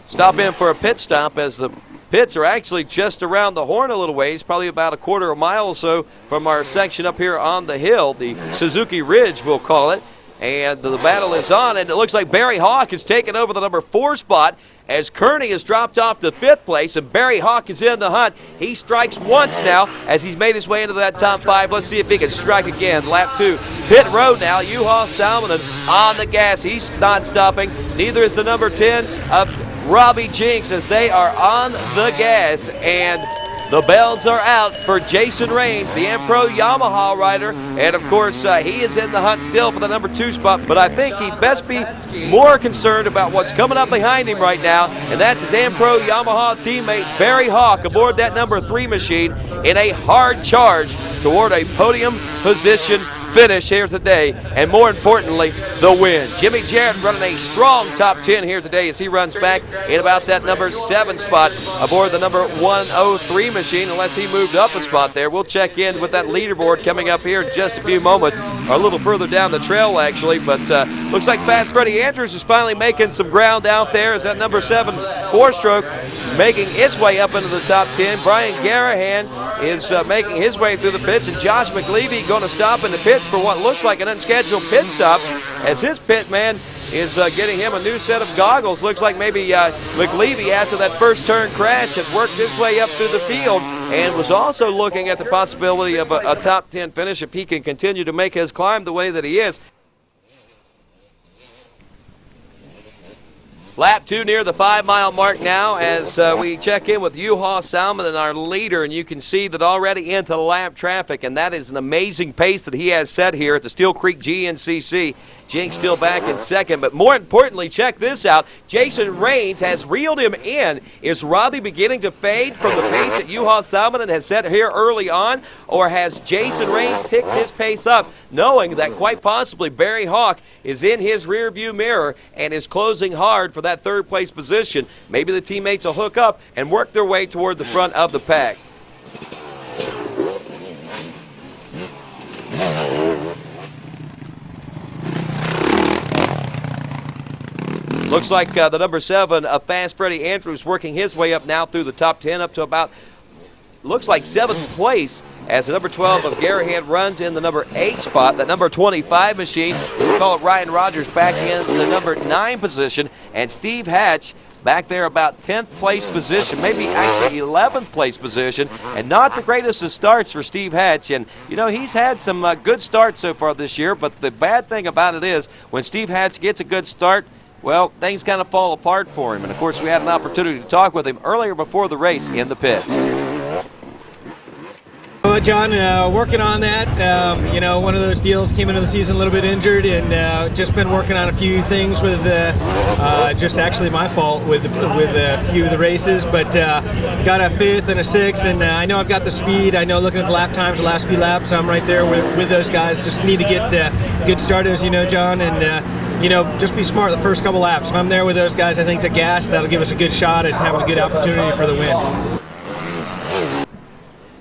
stop in for a pit stop, as the pits are actually just around the horn a little ways, probably about a quarter of a mile or so from our section up here on the hill, the Suzuki Ridge we'll call it. And the battle is on, and it looks like Barry Hawk has taken over the number 4 spot as Kearney has dropped off to 5th place, and Barry Hawk is in the hunt. He strikes once now as he's made his way into that top 5. Let's see if he can strike again. Lap 2, pit road now. Juha Salminen on the gas. He's not stopping. Neither is the number 10 of Robbie Jinks as they are on the gas, and the bells are out for Jason Raines, the Ampro Yamaha rider, and of course he is in the hunt still for the number 2 spot, but I think he'd best be more concerned about what's coming up behind him right now, and that's his Ampro Yamaha teammate Barry Hawk aboard that number 3 machine in a hard charge toward a podium position finish here today, and more importantly, the win. Jimmy Jarrett running a strong top 10 here today as he runs back in about that number 7 spot aboard the number 103 machine, unless he moved up a spot there. We'll check in with that leaderboard coming up here in just a few moments, or a little further down the trail actually, but looks like Fast Freddie Andrews is finally making some ground out there as that number 7 4-stroke making its way up into the top 10. Brian Garahan is making his way through the pits, and Josh McLeavy going to stop in the pits for what looks like an unscheduled pit stop as his pit man is getting him a new set of goggles. Looks like maybe McLeavy, after that first turn crash, had worked his way up through the field and was also looking at the possibility of a top 10 finish if he can continue to make his climb the way that he is. Lap 2 near the 5-mile mark now as we check in with Juha Salminen, our leader, and you can see that already into lap traffic, and that is an amazing pace that he has set here at the Steele Creek GNCC. Jinx still back in second, but more importantly, check this out. Jason Raines has reeled him in. Is Robbie beginning to fade from the pace that Juha Salminen has set here early on, or has Jason Raines picked his pace up, knowing that quite possibly Barry Hawk is in his rearview mirror and is closing hard for that 3rd place position? Maybe the teammates will hook up and work their way toward the front of the pack. Looks like the number 7 of Fast Freddie Andrews working his way up now through the top 10 up to about, looks like 7th place as the number 12 of Garahan runs in the number 8 spot. That number 25 machine, we call it Ryan Rogers, back in the number 9 position, and Steve Hatch back there about 10th place position, maybe actually 11th place position, and not the greatest of starts for Steve Hatch. And you know, he's had some good starts so far this year, but the bad thing about it is when Steve Hatch gets a good start, well, things kind of fall apart for him. And, of course, we had an opportunity to talk with him earlier before the race in the pits. Well, John, working on that. You know, one of those deals, came into the season a little bit injured, and just been working on a few things with just actually my fault with a few of the races, but got a 5th and a 6th, and I know I've got the speed. I know looking at the lap times, the last few laps, I'm right there with those guys. Just need to get good start, as you know, John, and you know, just be smart the first couple laps. If I'm there with those guys, I think to gas, that'll give us a good shot at having a good opportunity for the win.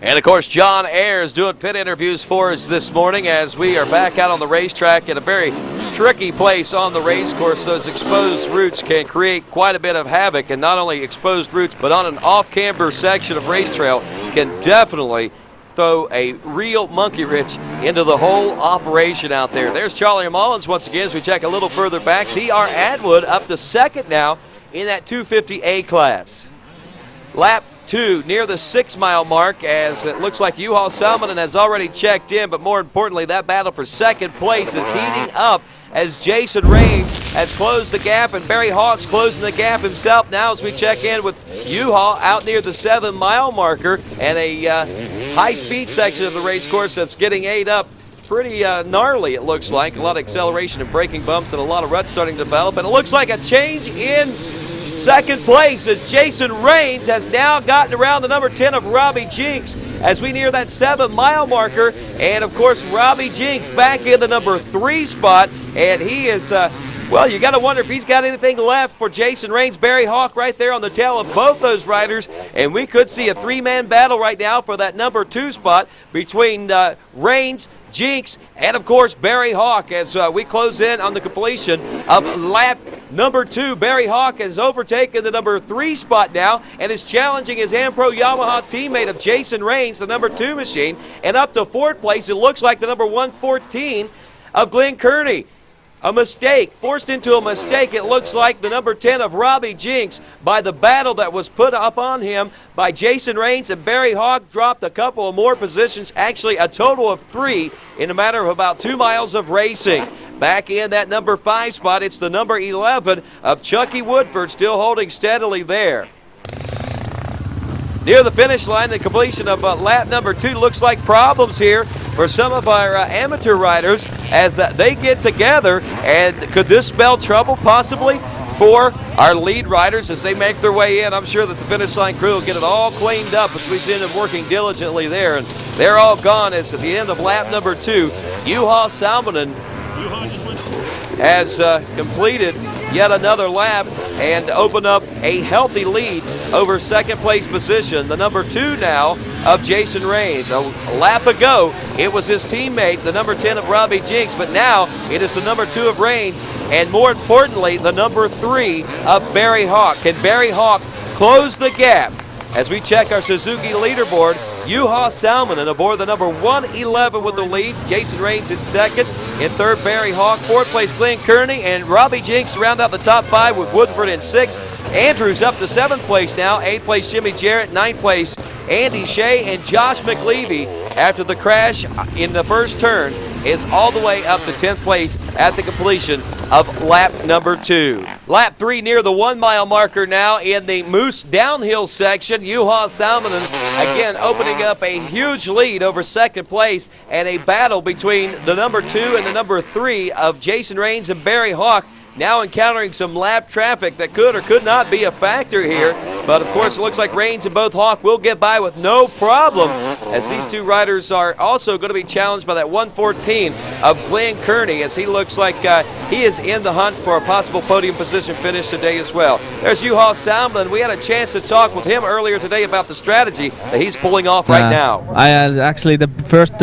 And, of course, John Ayers doing pit interviews for us this morning as we are back out on the racetrack in a very tricky place on the race course. Those exposed routes can create quite a bit of havoc, and not only exposed routes, but on an off-camber section of race trail can definitely throw a real monkey wrench into the whole operation out there. There's Charlie Mullins once again as we check a little further back. T.R. Atwood up to 2nd now in that 250A class. Lap 2 near the 6-mile mark as it looks like Juha Salminen has already checked in, but more importantly, that battle for 2nd place is heating up as Jason Raines has closed the gap, and Barry Hawk's closing the gap himself now as we check in with U-Haul out near the 7-mile marker, and a high-speed section of the race course that's getting ate up pretty gnarly, it looks like. A lot of acceleration and braking bumps and a lot of ruts starting to develop, and it looks like a change in second place as Jason Raines has now gotten around the number 10 of Robbie Jinks as we near that 7-mile marker. And of course, Robbie Jinks back in the number 3 spot, and he is well, you got to wonder if he's got anything left for Jason Raines. Barry Hawk right there on the tail of both those riders, and we could see a 3-man battle right now for that number 2 spot between Raines, Jinks, and of course Barry Hawk as we close in on the completion of lap number 2. Barry Hawk has overtaken the number 3 spot now and is challenging his Ampro Yamaha teammate of Jason Raines, the number 2 machine, and up to 4th place. It looks like the number 114 of Glenn Kearney. A mistake, forced into a mistake, it looks like the number 10 of Robbie Jinks by the battle that was put up on him by Jason Raines, and Barry Hawk dropped a couple of more positions, actually a total of 3 in a matter of about 2 miles of racing. Back in that number 5 spot, it's the number 11 of Chucky Woodford still holding steadily there. Near the finish line, the completion of lap number 2 looks like problems here for some of our amateur riders as they get together. And could this spell trouble possibly for our lead riders as they make their way in? I'm sure that the finish line crew will get it all cleaned up as we see them working diligently there. And they're all gone as at the end of lap number 2, Juha Salminen has completed yet another lap and opened up a healthy lead over second place position. The number 2 now of Jason Raines. A lap ago, it was his teammate, the number 10 of Robbie Jinks, but now it is the number 2 of Raines, and more importantly, the number 3 of Barry Hawk. Can Barry Hawk close the gap? As we check our Suzuki leaderboard, Juha Salminen aboard the number 111 with the lead. Jason Raines in second. In third, Barry Hawk. 4th place, Glenn Kearney. And Robbie Jinks round out the top 5 with Woodford in 6th. Andrews up to 7th place now. 8th place, Jimmy Jarrett. 9th place, Andy Shea. And Josh McLeavy, after the crash in the first turn, is all the way up to 10th place at the completion of lap number 2. Lap 3 near the 1-mile marker now in the Moose downhill section. Juha Salminen again opening up a huge lead over second place, and a battle between the number 2 and the number 3 of Jason Raines and Barry Hawk. Now encountering some lap traffic that could or could not be a factor here. But of course, it looks like Raines and both Hawk will get by with no problem, as these 2 riders are also going to be challenged by that 114 of Glenn Kearney, as he looks like he is in the hunt for a possible podium position finish today as well. There's Juha Salminen. We had a chance to talk with him earlier today about the strategy that he's pulling off right now. I actually the first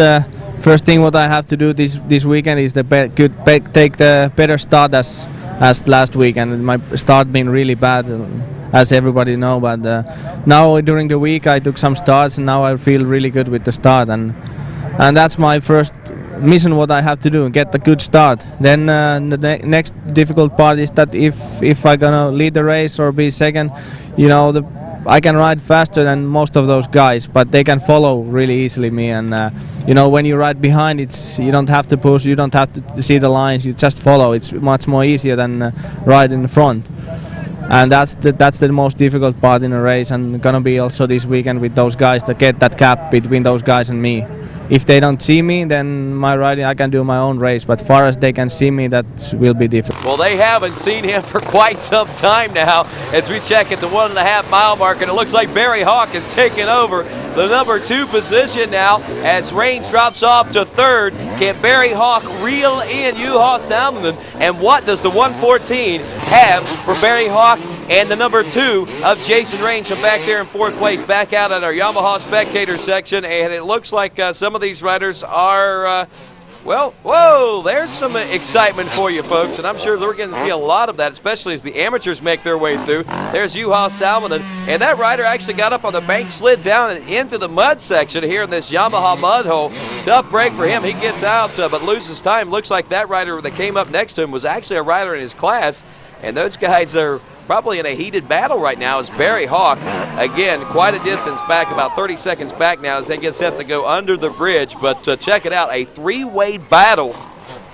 thing what I have to do this weekend is take the better start as last week, and my start been really bad, as everybody know. But now during the week I took some starts, and now I feel really good with the start, and that's my first mission what I have to do, get a good start. Then the next difficult part is that if I gonna lead the race or be second, I can ride faster than most of those guys, but they can follow really easily me. And when you ride behind, you don't have to push, you don't have to see the lines, you just follow. It's much more easier than ride in the front. And that's the most difficult part in a race, and gonna be also this weekend with those guys that get that gap between those guys and me. If they don't see me, then my riding, I can do my own race. But far as they can see me, that will be different. Well, they haven't seen him for quite some time now as we check at the 1.5 mile mark, and it looks like Barry Hawk has taken over the number 2 position now as Raines drops off to 3rd. Can Barry Hawk reel in Juha Salminen? And what does the 114 have for Barry Hawk and the number 2 of Jason Raines from back there in 4th place, back out at our Yamaha spectator section? And it looks like some of these riders are well, whoa, there's some excitement for you folks, and I'm sure we're going to see a lot of that, especially as the amateurs make their way through. There's Juha Salminen, and that rider actually got up on the bank, slid down and into the mud section here in this Yamaha mud hole. Tough break for him. He gets out but loses time. Looks like that rider that came up next to him was actually a rider in his class, and those guys are probably in a heated battle right now as Barry Hawk, again, quite a distance back, about 30 seconds back now as they get set to go under the bridge. But check it out, a 3-way battle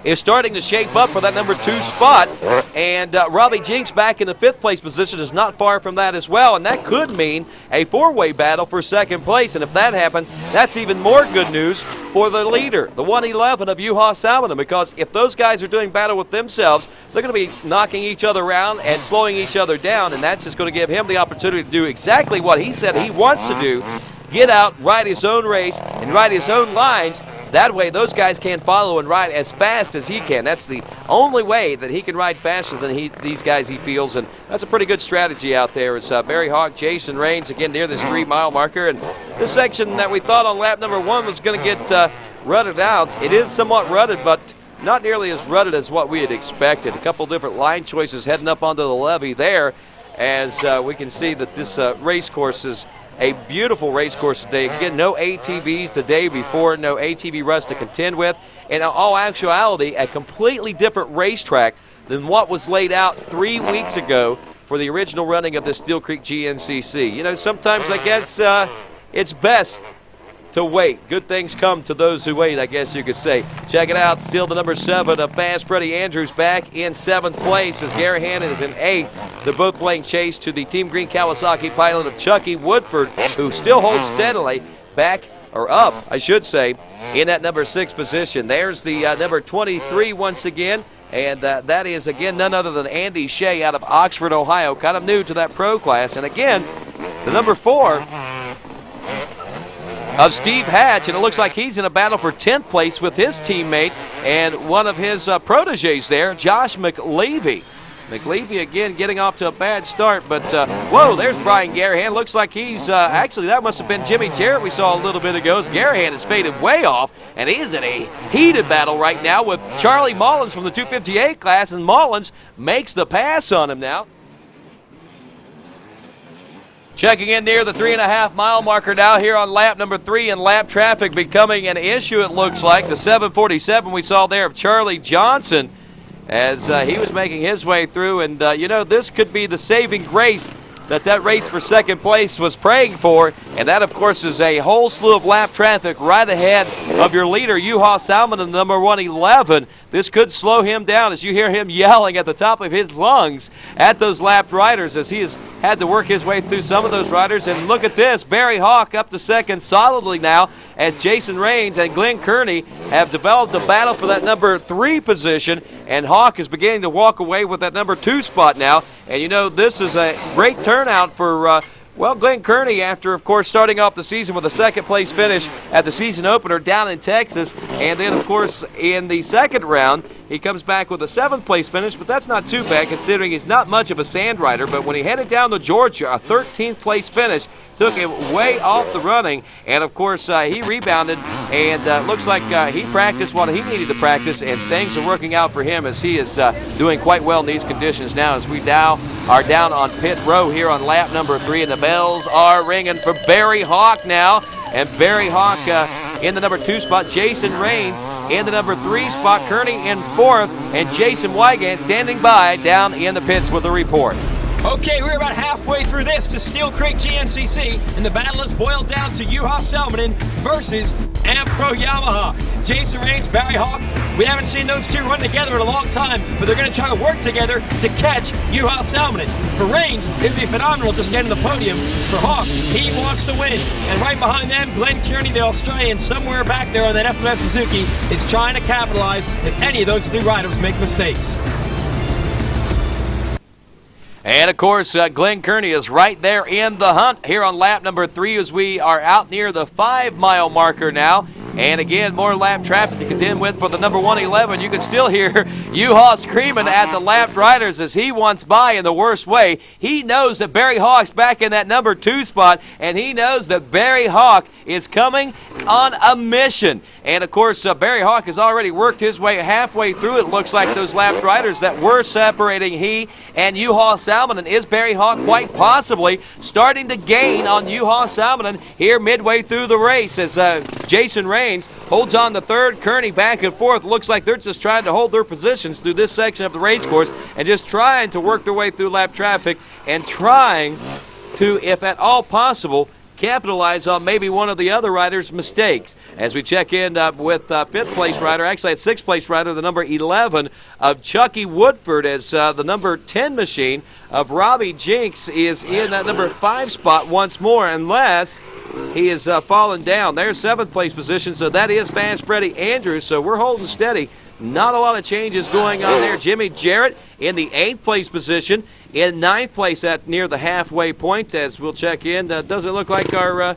is starting to shape up for that number 2 spot. And Robbie Jinks back in the 5th place position is not far from that as well. And that could mean a 4-way battle for 2nd place. And if that happens, that's even more good news for the leader, the 111 of Salmon, because if those guys are doing battle with themselves, they're going to be knocking each other around and slowing each other down, and that's just going to give him the opportunity to do exactly what he said he wants to do, get out, ride his own race, and ride his own lines. That way those guys can't follow and ride as fast as he can. That's the only way that he can ride faster than these guys he feels, and that's a pretty good strategy out there. It's Barry Hawk, Jason Raines, again near this 3-mile marker, and this section that we thought on lap number 1 was going to get rutted out. It is somewhat rutted, but not nearly as rutted as what we had expected. A couple different line choices heading up onto the levee there, as we can see that this race course is a beautiful race course today. Again, no ATVs the day before, no ATV ruts to contend with. In all actuality, a completely different racetrack than what was laid out 3 weeks ago for the original running of the Steele Creek GNCC. You know, sometimes I guess it's best to wait. Good things come to those who wait, I guess you could say. Check it out. Still the number 7 of Fast Freddie Andrews back in 7th place as Gary Hannon is in 8th. They're both playing chase to the Team Green Kawasaki pilot of Chucky Woodford, who still holds steadily back, or up, I should say, in that number 6 position. There's the number 23 once again. And that is, again, none other than Andy Shea out of Oxford, Ohio, kind of new to that pro class. And again, the number 4 of Steve Hatch, and it looks like he's in a battle for 10th place with his teammate and one of his proteges there, Josh McLevy. McLevy again getting off to a bad start, but whoa, there's Brian Garahan. Looks like he's actually, that must have been Jimmy Jarrett we saw a little bit ago, as Garahan has faded way off, and he's in a heated battle right now with Charlie Mullins from the 258 class, and Mullins makes the pass on him now. Checking in near the 3.5-mile marker now here on lap number 3, and lap traffic becoming an issue, it looks like. The 747 we saw there of Charlie Johnson as he was making his way through, and you know, this could be the saving grace that race for 2nd place was praying for, and that of course is a whole slew of lap traffic right ahead of your leader, Salmon, in number 111. This could slow him down as you hear him yelling at the top of his lungs at those lapped riders as he has had to work his way through some of those riders. And look at this, Barry Hawk up to 2nd solidly now as Jason Raines and Glenn Kearney have developed a battle for that number 3 position, and Hawk is beginning to walk away with that number 2 spot now. And you know, this is a great turnout for well, Glenn Kearney, after, of course, starting off the season with a 2nd place finish at the season opener down in Texas. And then, of course, in the 2nd round, he comes back with a 7th place finish, but that's not too bad considering he's not much of a sand rider. But when he headed down to Georgia, a 13th place finish took him way off the running. And, of course, he rebounded, and looks like he practiced what he needed to practice, and things are working out for him as he is doing quite well in these conditions now as we now are down on pit row here on lap number 3, and the bells are ringing for Barry Hawk now. And Barry Hawk in the number 2 spot, Jason Raines in the number 3 spot, Kearney in 4th, and Jason Wygant standing by down in the pits with a report. Okay, we're about halfway through this to Steele Creek GNCC, and the battle is boiled down to Salmon versus Ampro Yamaha. Jason Raines, Barry Hawk, we haven't seen those two run together in a long time, but they're going to try to work together to catch Salmon. For Raines, it would be phenomenal just getting the podium. For Hawk, he wants to win. And right behind them, Glenn Kearney, the Australian, somewhere back there on that FMF Suzuki, is trying to capitalize if any of those 3 riders make mistakes. And, of course, Glenn Kearney is right there in the hunt here on lap number 3 as we are out near the 5-mile marker now. And, again, more lap traffic to contend with for the number 111. You can still hear U-Haul screaming at the lapped riders as he wants by in the worst way. He knows that Barry Hawk's back in that number 2 spot, and he knows that Barry Hawk is coming on a mission. And, of course, Barry Hawk has already worked his way halfway through, it looks like, those lapped riders that were separating he and Salmon. And is Barry Hawk quite possibly starting to gain on Salmon here midway through the race as Jason Raines holds on to 3rd, Kearney back and 4th. Looks like they're just trying to hold their positions through this section of the race course and just trying to work their way through lap traffic and trying to, if at all possible, capitalize on maybe one of the other riders' mistakes. As we check in with fifth place rider, actually at sixth place rider, the number 11 of Chucky Woodford, as the number 10 machine of Robbie Jinks is in that number 5 spot once more, unless he has fallen down. There's seventh place position, so that is Fast Freddie Andrews, so we're holding steady. Not a lot of changes going on there. Jimmy Jarrett in the 8th place position. In 9th place at near the halfway point, as we'll check in. Doesn't look like our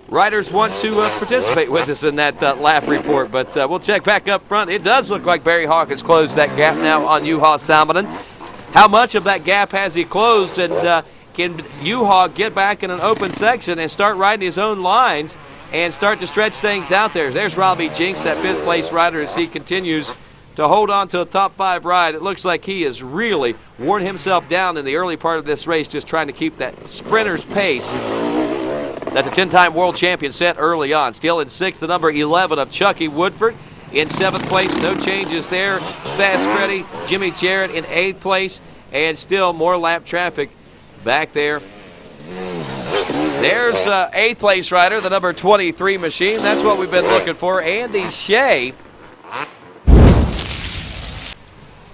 riders want to participate with us in that lap report, but we'll check back up front. It does look like Barry Hawk has closed that gap now on Juha Salminen. How much of that gap has he closed, and can Juha get back in an open section and start riding his own lines and start to stretch things out there? There's Robbie Jinks, that 5th place rider, as he continues to hold on to a top 5 ride. It looks like he has really worn himself down in the early part of this race, just trying to keep that sprinter's pace that the 10-time world champion set early on. Still in 6th, the number 11 of Chucky Woodford. In 7th place, no changes there. Fast Freddie, Jimmy Jarrett in 8th place, and still more lap traffic back there. There's 8th place rider, the number 23 machine. That's what we've been looking for. Andy Shea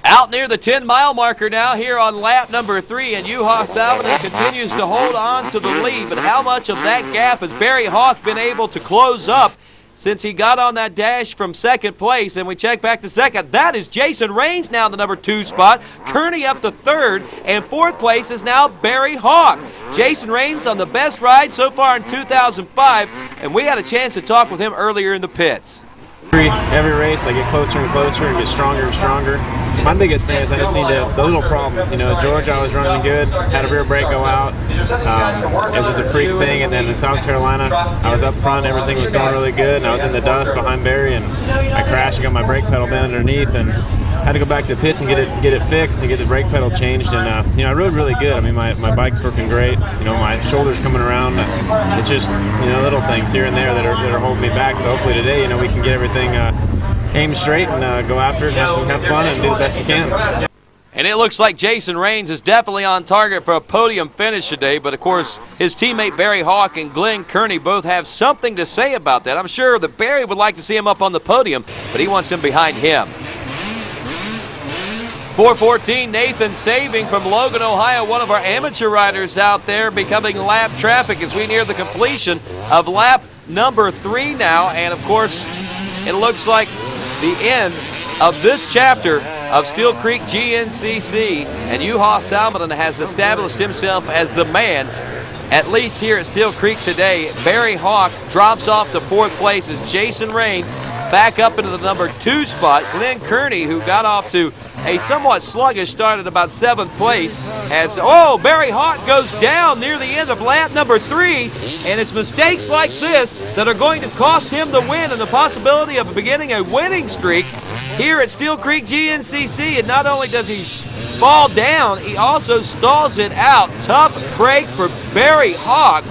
out near the 10-mile marker now here on lap number 3, and Juha Salminen continues to hold on to the lead. But how much of that gap has Barry Hawk been able to close up since he got on that dash from 2nd place? And we check back to 2nd. That is Jason Raines now in the number 2 spot. Kearney up to 3rd, and 4th place is now Barry Hawk. Jason Raines on the best ride so far in 2005, and we had a chance to talk with him earlier in the pits. Every race I get closer and closer and get stronger and stronger. My biggest thing is I just need to, those little problems, you know, Georgia I was running good, had a rear brake go out, it was just a freak thing, and then in South Carolina I was up front, everything was going really good, and I was in the dust behind Barry, and I crashed and got my brake pedal bent underneath, and had to go back to the pits and get it fixed and get the brake pedal changed, and you know, I rode really good. I mean, my bike's working great, you know, my shoulder's coming around. It's just, you know, little things here and there that are holding me back, so hopefully today, you know, we can get everything aimed straight and go after it and have fun and do the best we can. And it looks like Jason Raines is definitely on target for a podium finish today, but of course his teammate Barry Hawk and Glenn Kearney both have something to say about that. I'm sure that Barry would like to see him up on the podium, but he wants him behind him. 4:14, Nathan Saving from Logan, Ohio, one of our amateur riders out there, becoming lap traffic as we near the completion of lap number 3 now. And of course, it looks like the end of this chapter of Steele Creek GNCC, and Juha Salminen has established himself as the man, at least here at Steele Creek today. Barry Hawk drops off to 4th place as Jason Raines back up into the number 2 spot. Glenn Kearney, who got off to a somewhat sluggish start at about 7th place, as Barry Hawk goes down near the end of lap number 3, and it's mistakes like this that are going to cost him the win and the possibility of beginning a winning streak here at Steele Creek GNCC. And not only does he fall down, he also stalls it out. Tough break for Barry Hawk.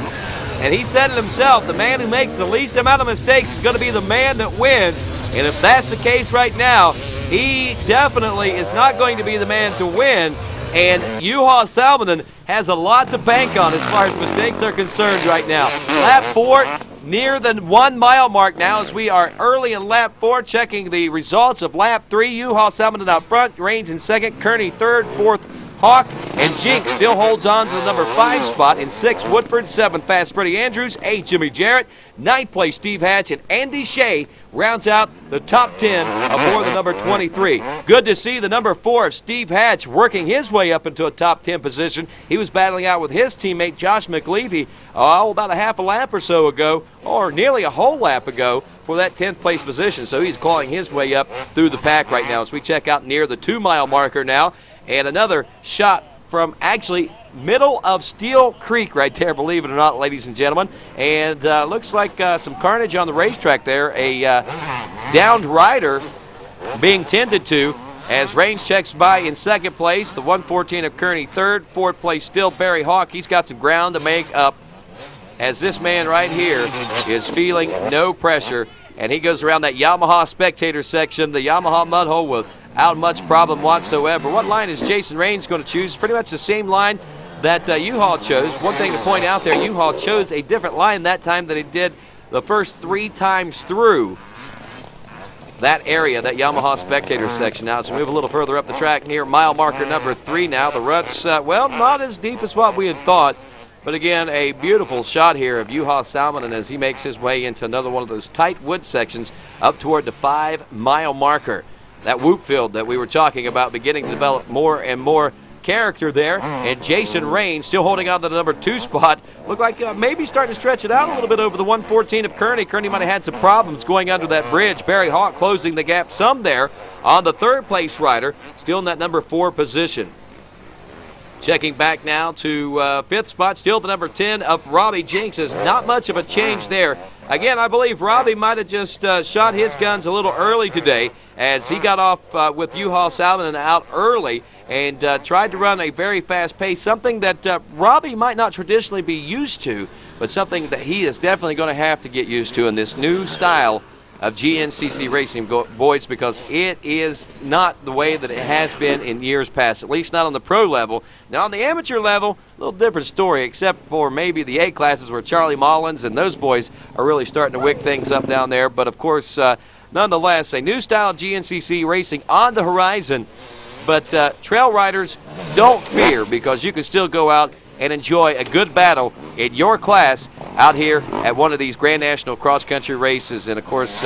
And he said it himself, the man who makes the least amount of mistakes is going to be the man that wins. And if that's the case right now, he definitely is not going to be the man to win. And Juha Salminen has a lot to bank on as far as mistakes are concerned right now. Lap 4, near the 1-mile mark now, as we are early in lap 4, checking the results of lap 3. Juha Salminen out front, Raines in 2nd, Kearney 3rd, 4th, Hawk, and Jinks still holds on to the number 5 spot. In 6th, Woodford. 7th, Fast Freddie Andrews. 8th, Jimmy Jarrett. 9th place, Steve Hatch, and Andy Shea rounds out the top 10 aboard the number 23. Good to see the number 4 of Steve Hatch working his way up into a top 10 position. He was battling out with his teammate Josh McLeavy about a half a lap or so ago, or nearly a whole lap ago, for that 10th place position. So he's clawing his way up through the pack right now as we check out near the 2-mile marker now. And another shot from actually middle of Steele Creek right there, believe it or not, ladies and gentlemen. And looks like some carnage on the racetrack there. A downed rider being tended to as Raines checks by in 2nd place. The 114 of Kearney 3rd. 4th place still Barry Hawk. He's got some ground to make up as this man right here is feeling no pressure. And he goes around that Yamaha spectator section, the Yamaha mud hole, without much problem whatsoever. What line is Jason Raines going to choose? Pretty much the same line that U-Haul chose. One thing to point out there, U-Haul chose a different line that time than it did the first 3 times through that area, that Yamaha spectator section. Now, as we move a little further up the track near mile marker number 3 now, the rut's, well, not as deep as what we had thought. But again, a beautiful shot here of Juha Salminen as he makes his way into another one of those tight wood sections up toward the 5-mile marker. That whoop field that we were talking about beginning to develop more and more character there. And Jason Rain still holding on to the number 2 spot. Looked like maybe starting to stretch it out a little bit over the 114 of Kearney. Kearney might have had some problems going under that bridge. Barry Hawk closing the gap some there on the 3rd place rider, still in that number 4 position. Checking back now to 5th spot, still the number 10 of Robbie Jinks. Is not much of a change there. Again, I believe Robbie might have just shot his guns a little early today as he got off with Juha Salminen out early and tried to run a very fast pace, something that Robbie might not traditionally be used to, but something that he is definitely going to have to get used to in this new style of GNCC racing, boys, because it is not the way that it has been in years past, at least not on the pro level. Now, on the amateur level, a little different story, except for maybe the A classes where Charlie Mullins and those boys are really starting to wick things up down there. But, of course, nonetheless, a new style of GNCC racing on the horizon. But trail riders, don't fear, because you can still go out and enjoy a good battle in your class out here at one of these Grand National cross-country races. And, of course,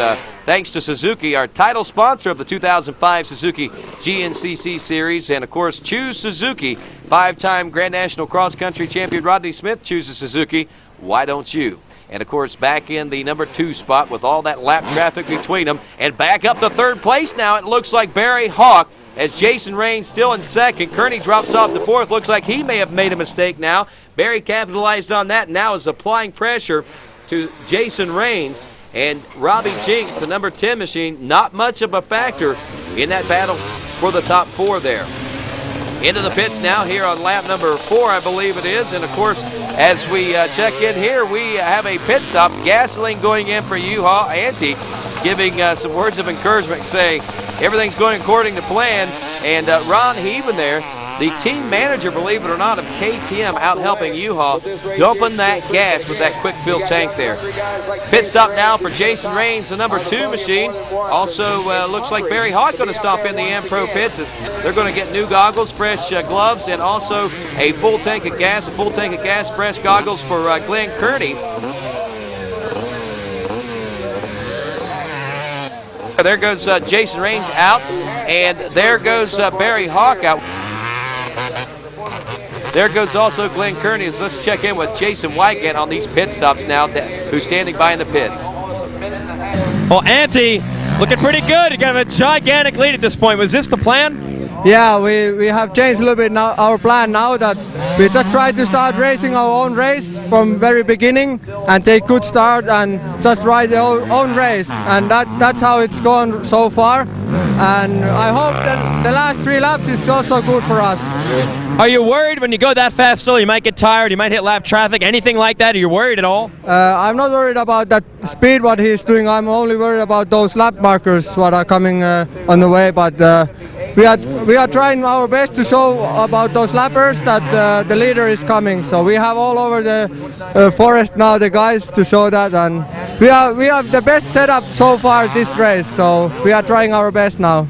thanks to Suzuki, our title sponsor of the 2005 Suzuki GNCC Series. And, of course, choose Suzuki. 5-time Grand National cross-country champion Rodney Smith chooses Suzuki. Why don't you? And, of course, back in the number 2 spot with all that lap traffic between them. And back up to 3rd place now, it looks like Barry Hawk, as Jason Rain still in 2nd. Kearney drops off to 4th. Looks like he may have made a mistake now. Barry capitalized on that, now is applying pressure to Jason Rains. And Robbie Jinks, the number 10 machine, not much of a factor in that battle for the top 4 there. Into the pits now here on lap number 4, I believe it is. And, of course, as we check in here, we have a pit stop. Gasoline going in for Juha. Ante giving some words of encouragement, saying everything's going according to plan. And Ron Heaven there, the team manager, believe it or not, of KTM, out helping Juha, dumping that gas with that quick fill tank there. Pit stop now for Jason Rains, the number 2 machine. Also looks like Barry Hawk going to stop in the Am-Pro pits as they're going to get new goggles, fresh gloves, and also a full tank of gas, fresh goggles for Glenn Kearney. There goes Jason Rains out, and there goes Barry Hawk out. There goes also Glenn Kearney. Let's check in with Jason Wygant on these pit stops now, who's standing by in the pits. Well, Ante looking pretty good. You got a gigantic lead at this point. Was this the plan? Yeah, we have changed a little bit now our plan now that we just try to start racing our own race from very beginning and take good start and just ride the own race, and that's how it's gone so far. And I hope that the last 3 laps is also good for us. Are you worried when you go that fast still? You might get tired, you might hit lap traffic, anything like that? Are you worried at all? I'm not worried about that speed what he's doing. I'm only worried about those lap markers what are coming on the way. But we are trying our best to show about those lappers that the leader is coming. So we have all over the forest now the guys to show that, and we have the best setup so far this race. So we are trying our best now.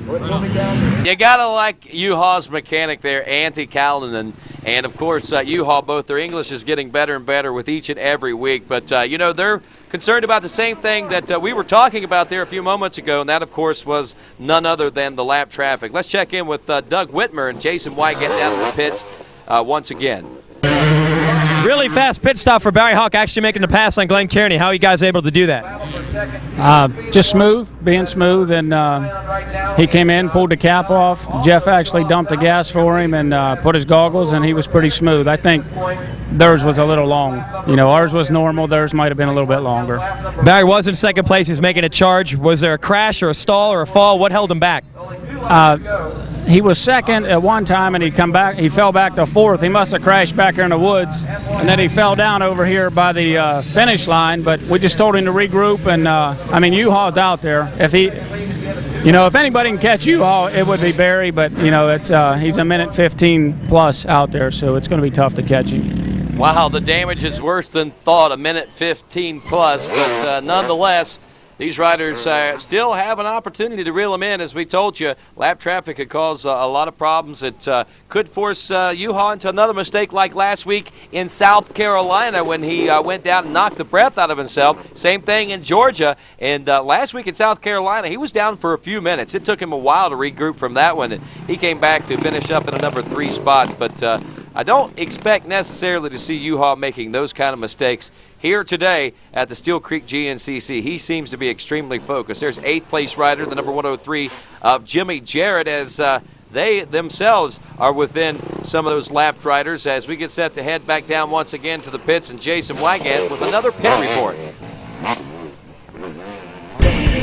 You gotta like Juha's mechanic there, Ante Callanan, and of course Juha, both their English is getting better and better with each and every week. But you know, they're concerned about the same thing that we were talking about there a few moments ago, and that of course was none other than the lap traffic. Let's check in with Doug Whitmer and Jason White getting down to the pits once again. Really fast pit stop for Barry Hawk, actually making the pass on Glenn Kearney. How are you guys able to do that? Just smooth, being smooth, and he came in, pulled the cap off. Jeff actually dumped the gas for him and put his goggles, and he was pretty smooth. I think theirs was a little long. You know, ours was normal, theirs might have been a little bit longer. Barry was in 2nd place, he's making a charge. Was there a crash or a stall or a fall? What held him back? He was 2nd at one time, and he fell back to 4th. He must have crashed back here in the woods, and then he fell down over here by the finish line. But we just told him to regroup, and I mean, Juha's out there. If if anybody can catch U-Haul, it would be Barry, but, he's a minute 15 plus out there, so it's going to be tough to catch him. Wow, the damage is worse than thought, a minute 15 plus, but nonetheless, these riders still have an opportunity to reel them in. As we told you, lap traffic could cause a lot of problems. It could force U-Haul into another mistake like last week in South Carolina when he went down and knocked the breath out of himself. Same thing in Georgia. And last week in South Carolina, he was down for a few minutes. It took him a while to regroup from that one. And he came back to finish up in a number 3 spot. But I don't expect necessarily to see U-Haul making those kind of mistakes here today at the Steele Creek GNCC. He seems to be extremely focused. There's 8th place rider, the number 103 of Jimmy Jarrett, as they themselves are within some of those lapped riders as we get set to head back down once again to the pits, and Jason Wygant with another pit report.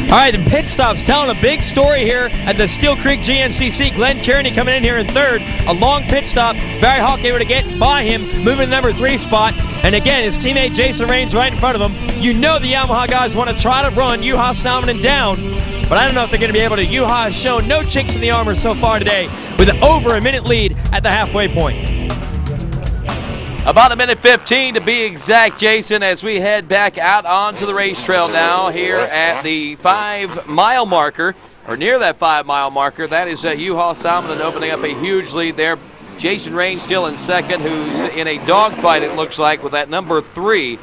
All right, the pit stops telling a big story here at the Steele Creek GNCC. Glenn Kearney coming in here in 3rd. A long pit stop. Barry Hawk able to get by him, moving to number 3 spot. And again, his teammate Jason Raines right in front of him. You know the Yamaha guys want to try to run Juha Salminen down, but I don't know if they're going to be able to. Juha has shown no chinks in the armor so far today with over a minute lead at the halfway point. About a minute 15 to be exact, Jason, as we head back out onto the race trail now here at the 5-mile marker, or near that 5-mile marker. That is Juha Salminen opening up a huge lead there. Jason Raines still in second, who's in a dogfight, it looks like, with that number 3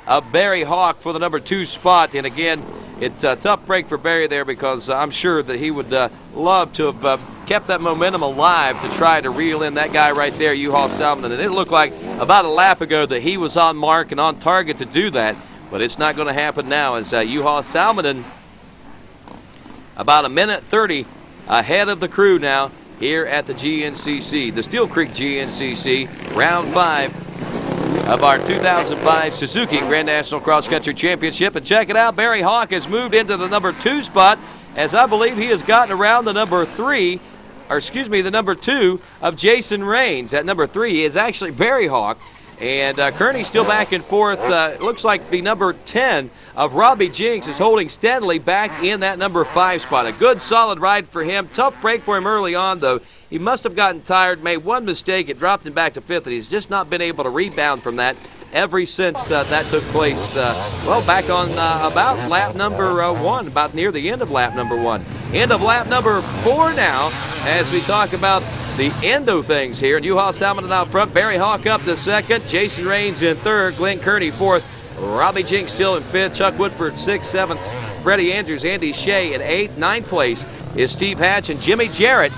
of Barry Hawk for the number 2 spot. And again, it's a tough break for Barry there because I'm sure that he would love to have kept that momentum alive to try to reel in that guy right there, Juha Salminen. And it looked like about a lap ago that he was on mark and on target to do that, but it's not going to happen now as Juha Salminen about a minute 30 ahead of the crew now here at the GNCC, the Steele Creek GNCC, round 5 of our 2005 Suzuki Grand National Cross Country Championship. And check it out, Barry Hawk has moved into the number 2 spot, as I believe he has gotten around the number 3, or excuse me, the number 2 of Jason Raines. At number 3 is actually Barry Hawk. And Kearney still back and forth. It looks like the number 10 of Robbie Jinks is holding steadily back in that number 5 spot. A good, solid ride for him. Tough break for him early on, though. He must have gotten tired, made one mistake. It dropped him back to 5th, and he's just not been able to rebound from that ever since that took place, back on about lap number 1, about near the end of lap number 1. End of lap number 4 now, as we talk about the end of things here. And Juha Salminen out front, Barry Hawk up to 2nd, Jason Raines in 3rd, Glenn Kearney 4th, Robbie Jinks still in 5th, Chuck Woodford 6th, 7th, Freddie Andrews, Andy Shea in 8th, 9th place is Steve Hatch, and Jimmy Jarrett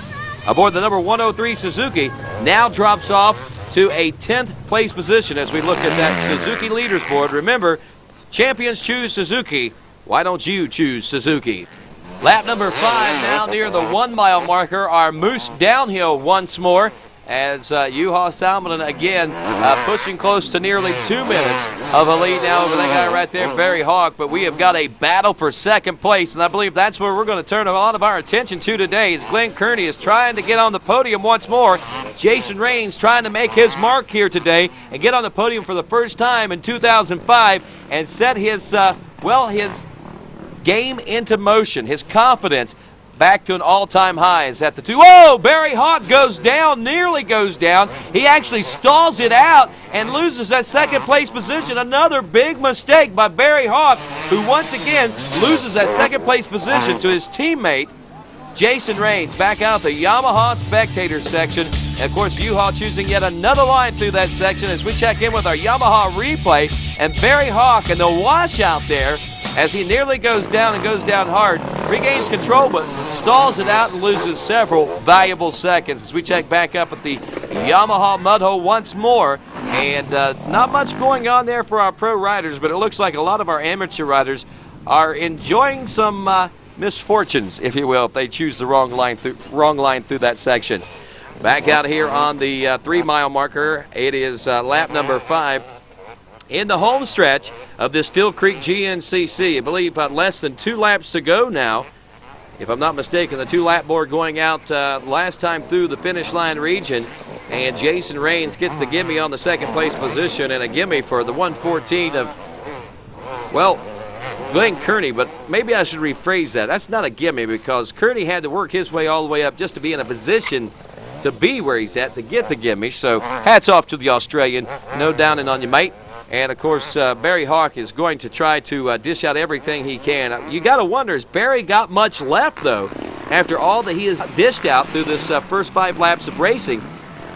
aboard the number 103 Suzuki now drops off to a 10th place position as we look at that Suzuki leaders board. Remember, champions choose Suzuki. Why don't you choose Suzuki? Lap number 5 now near the 1-mile marker. Our Moose downhill once more as Juha Salminen again pushing close to nearly 2 minutes of a lead now over that guy right there, Barry Hawk. But we have got a battle for 2nd place, and I believe that's where we're going to turn a lot of our attention to today, as Glenn Kearney is trying to get on the podium once more. Jason Raines trying to make his mark here today and get on the podium for the first time in 2005 and set his, his game into motion, his confidence back to an all-time high is at the 2. Whoa! Barry Hawk goes down, nearly goes down. He actually stalls it out and loses that 2nd place position. Another big mistake by Barry Hawk, who once again loses that 2nd place position to his teammate, Jason Raines. Back out the Yamaha spectator section. And of course, Juha choosing yet another line through that section as we check in with our Yamaha replay. And Barry Hawk and the washout there, as he nearly goes down and goes down hard, regains control but stalls it out and loses several valuable seconds as we check back up at the Yamaha mud hole once more. And not much going on there for our pro riders, but it looks like a lot of our amateur riders are enjoying some misfortunes, if you will, if they choose the wrong line through that section. Back out here on the 3-mile marker, it is lap number 5. In the home stretch of this Steele Creek GNCC. I believe less than 2 laps to go now. If I'm not mistaken, the 2-lap board going out last time through the finish line region. And Jason Raines gets the gimme on the 2nd place position and a gimme for the 114 of, Glenn Kearney, but maybe I should rephrase that. That's not a gimme because Kearney had to work his way all the way up just to be in a position to be where he's at to get the gimme. So hats off to the Australian. No downing on you, mate. And, of course, Barry Hawk is going to try to dish out everything he can. You got to wonder, has Barry got much left, though, after all that he has dished out through this first 5 laps of racing?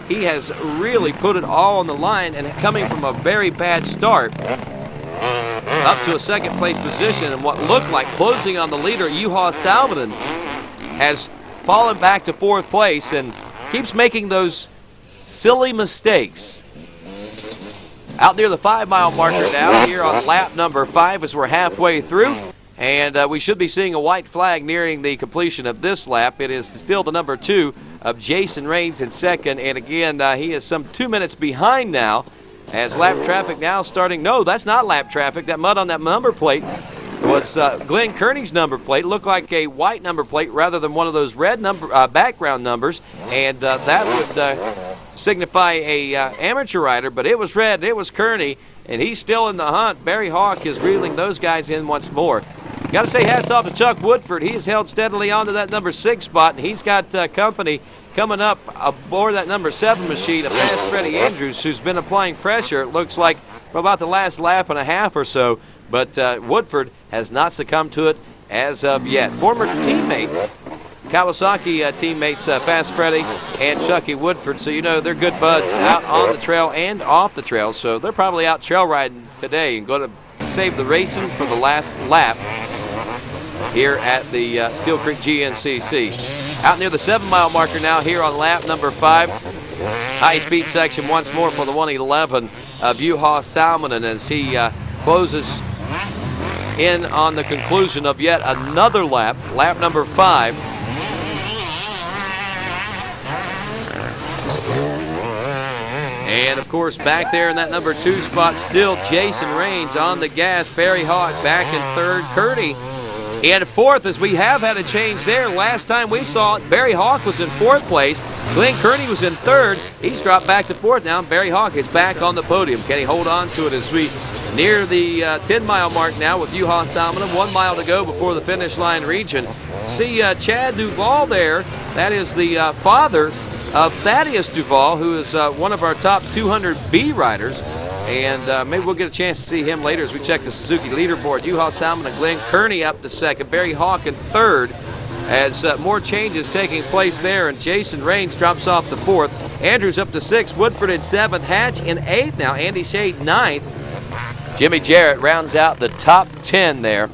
He has really put it all on the line, and coming from a very bad start up to a second-place position, and what looked like closing on the leader, Juha Salminen, has fallen back to 4th place and keeps making those silly mistakes. Out near the 5-mile marker now, here on lap number 5 as we're halfway through. And we should be seeing a white flag nearing the completion of this lap. It is still the number 2 of Jason Raines in second. And again, he is some 2 minutes behind now as lap traffic now starting. No, that's not lap traffic. That mud on that number plate was Glenn Kearney's number plate. It looked like a white number plate rather than one of those red background numbers. And that would signify a amateur rider, but it was red. It was Kearney, and he's still in the hunt. Barry Hawk is reeling those guys in once more. Got to say hats off to Chuck Woodford. He has held steadily onto that number 6 spot, and he's got company coming up aboard that number 7 machine of Fast Freddie Andrews, who's been applying pressure, it looks like, for about the last lap and a half or so. But Woodford has not succumbed to it as of yet. Former teammates, Kawasaki teammates Fast Freddie and Chucky Woodford, so you know they're good buds out on the trail and off the trail. So they're probably out trail riding today and going to save the racing for the last lap here at the Steele Creek GNCC. Out near the 7-mile marker now here on lap number 5. High-speed section once more for the 111 of Juha Salminen as he closes in on the conclusion of yet another lap, lap number 5. And, of course, back there in that number 2 spot, still Jason Raines on the gas. Barry Hawk back in 3rd. Kearney in 4th, as we have had a change there. Last time we saw it, Barry Hawk was in 4th place. Glenn Kearney was in 3rd. He's dropped back to 4th now. Barry Hawk is back on the podium. Can he hold on to it as we near the 10-mile mark now with Juha Salminen? 1 mile to go before the finish line region. See Chad Duvall there. That is the father of Thaddeus Duvall, who is one of our top 200B riders. And maybe we'll get a chance to see him later as we check the Suzuki leaderboard. Juha Salminen and Glenn Kearney up to 2nd. Barry Hawk in 3rd as more changes taking place there. And Jason Raines drops off to 4th. Andrews up to 6th. Woodford in 7th. Hatch in 8th now. Andy Shade 9th. Jimmy Jarrett rounds out the top 10 there.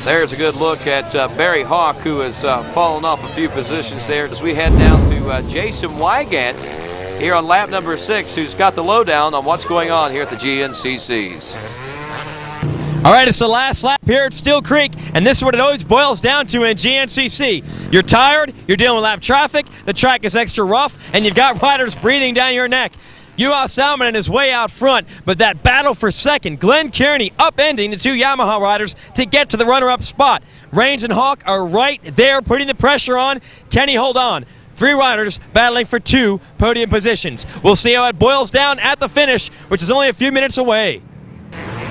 There's a good look at Barry Hawk, who has fallen off a few positions there as we head down to Jason Wygant here on lap number 6, who's got the lowdown on what's going on here at the GNCCs. All right, it's the last lap here at Steele Creek, and this is what it always boils down to in GNCC. You're tired, you're dealing with lap traffic, the track is extra rough, and you've got riders breathing down your neck. Juha Salminen is way out front, but that battle for 2nd, Glenn Kearney upending the 2 Yamaha riders to get to the runner-up spot. Raines and Hawk are right there putting the pressure on. Can he hold on? 3 riders battling for 2 podium positions. We'll see how it boils down at the finish, which is only a few minutes away.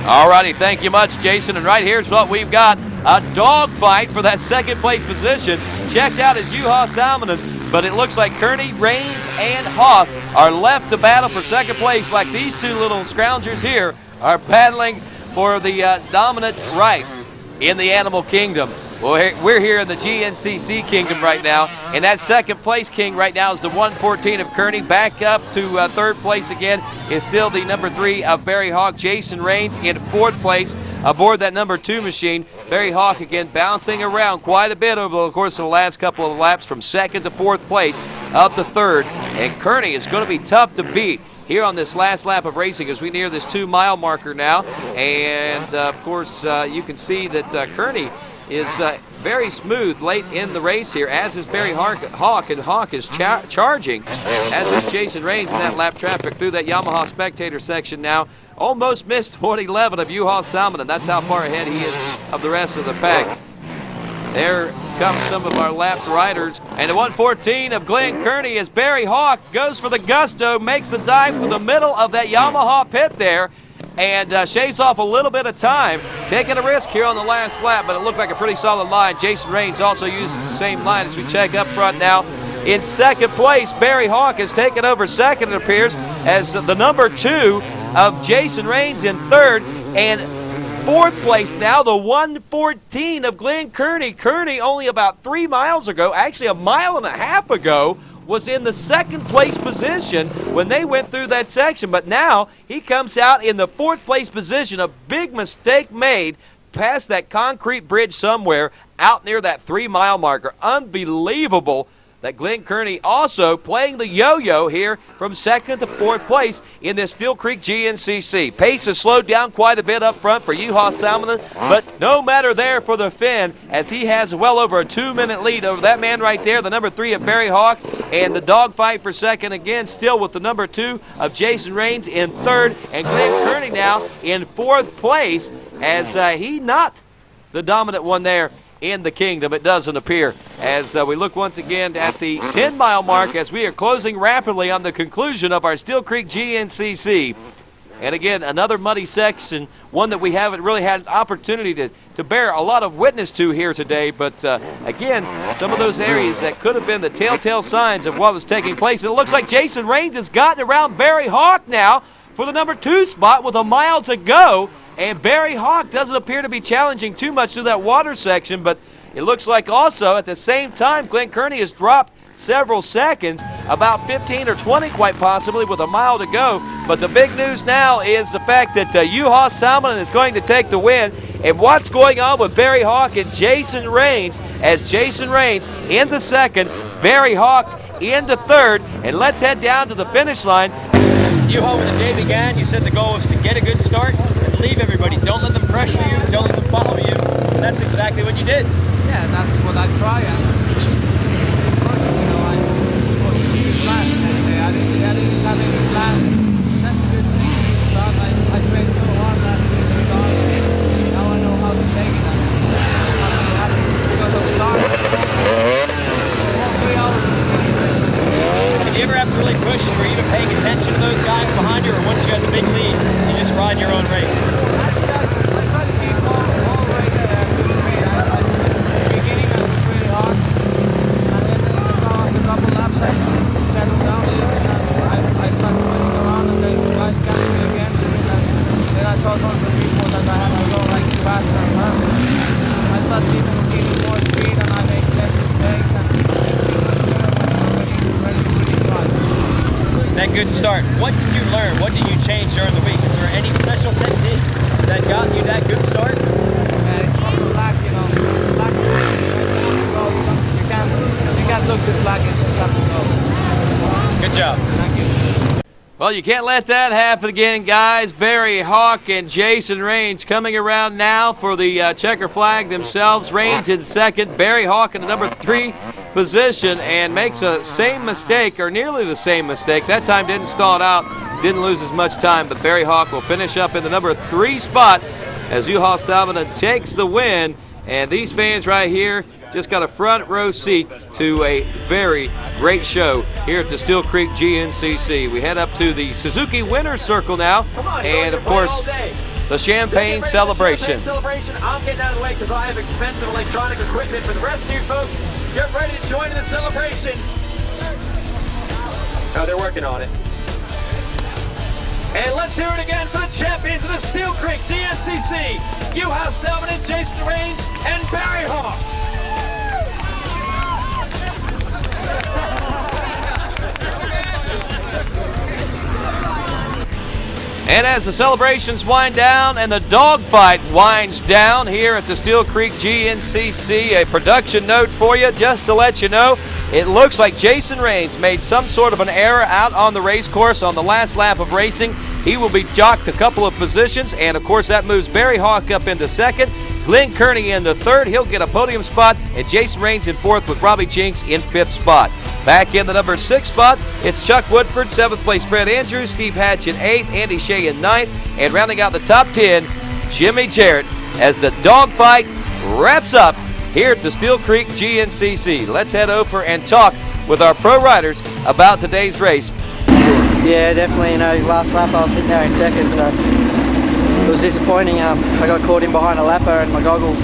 All righty, thank you much, Jason. And right here's what we've got. A dogfight for that 2nd place position. Checked out as Juha Salminen, but it looks like Kearney, Raines, and Hawk are left to battle for 2nd place, like these 2 little scroungers here are battling for the dominant rights in the animal kingdom. Well, we're here in the GNCC kingdom right now, and that 2nd place king right now is the 114 of Kearney. Back up to 3rd place again is still the number 3 of Barry Hawk. Jason Raines in 4th place aboard that number 2 machine. Barry Hawk again bouncing around quite a bit over the course of the last couple of laps from 2nd to 4th place up to 3rd. And Kearney is going to be tough to beat here on this last lap of racing as we near this 2-mile marker now. And, of course, you can see that Kearney is very smooth late in the race here, as is Barry Hawk, and Hawk is charging, as is Jason Raines in that lap traffic through that Yamaha spectator section now. Almost missed 111 of Juha Salminen. That's how far ahead he is of the rest of the pack. There come some of our lapped riders. And the 114 of Glenn Kearney as Barry Hawk goes for the gusto, makes the dive through the middle of that Yamaha pit there. and shaves off a little bit of time, taking a risk here on the last lap, but it looked like a pretty solid line. Jason Raines also uses the same line as we check up front now. In second place, Barry Hawk has taken over second, it appears, as the number 2 of Jason Raines in third, and fourth place now, the 114 of Glenn Kearney. Kearney only about 3 miles ago, actually a mile and a half ago, was in the second place position when they went through that section, but now he comes out in the fourth place position. A big mistake made past that concrete bridge somewhere out near that 3 mile marker. Unbelievable that Glenn Kearney also playing the yo-yo here from second to fourth place in this Steele Creek GNCC. Pace has slowed down quite a bit up front for Juha Salminen, but no matter there for the Finn, as he has well over a 2-minute lead over that man right there, the number 3 of Barry Hawk, and the dogfight for second again, still with the number 2 of Jason Raines in third, and Glenn Kearney now in fourth place, as he not the dominant one there in the kingdom, it doesn't appear, as we look once again at the 10-mile mark as we are closing rapidly on the conclusion of our Steele Creek GNCC. And again, another muddy section, one that we haven't really had an opportunity to bear a lot of witness to here today, but again, some of those areas that could have been the telltale signs of what was taking place. And it looks like Jason Raines has gotten around Barry Hawk now for the number 2 spot with a mile to go. And Barry Hawk doesn't appear to be challenging too much through that water section, but it looks like also at the same time Glenn Kearney has dropped several seconds, about 15 or 20 quite possibly, with a mile to go. But the big news now is the fact that Juha Salminen is going to take the win. And what's going on with Barry Hawk and Jason Raines, as Jason Raines in the second, Barry Hawk into third. And let's head down to the finish line. Juha, when the day began, you said the goal was to get a good start and leave everybody. Don't let them pressure you, don't let them follow you. And that's exactly what you did. Yeah, that's what I try. I didn't have any plan. Just a good thing to start. I trained so hard last week to start. Now I know how to take it. I'm happy because of start. Did you ever have to really push? Were you even paying attention to those guys behind you, or once you got the big lead, you just ride your own race? Actually, I try to keep all race the beginning I was really hard. And then after a couple laps I settled down a little bit and I started running around and the guys catching me again. And then I saw from the people that I had to go like faster and faster. I started giving more speed and I made less mistakes and That good start. What did you learn? What did you change during the week? Is there any special technique that got you that good start? It's not the flag, you know. Flag, you can't look the flag, it's just have to go. Good job. Thank you. Well, you can't let that happen again, guys. Barry Hawk and Jason Raines coming around now for the checker flag themselves. Raines in second, Barry Hawk in the number 3 position, and makes a same mistake, or nearly the same mistake. That time didn't stall it out, didn't lose as much time, but Barry Hawk will finish up in the number 3 spot as Juha Salminen takes the win. And these fans right here just got a front row seat to a very great show here at the Steele Creek GNCC. We head up to the Suzuki Winner's Circle now, and of course, the champagne celebration. I'm getting out of the way because I have expensive electronic equipment. For the rest of you folks, get ready to join in the celebration. Oh, they're working on it. And let's hear it again for the champions of the Steele Creek GNCC, Juha Salminen, Jason Raines, and Barry Hawk. And as the celebrations wind down and the dogfight winds down here at the Steele Creek GNCC, a production note for you just to let you know, it looks like Jason Raines made some sort of an error out on the race course on the last lap of racing. He will be jocked a couple of positions, and of course that moves Barry Hawk up into second. Glenn Kearney in the third, he'll get a podium spot, and Jason Raines in fourth with Robbie Jinks in 5th spot. Back in the number 6 spot, it's Chuck Woodford, 7th place Fred Andrews, Steve Hatch in 8th, Andy Shea in 9th, and rounding out the top 10, Jimmy Jarrett, as the dogfight wraps up here at the Steele Creek GNCC. Let's head over and talk with our pro riders about today's race. Yeah, definitely. You know, last lap I was sitting there in second, so it was disappointing. I got caught in behind a lapper and my goggles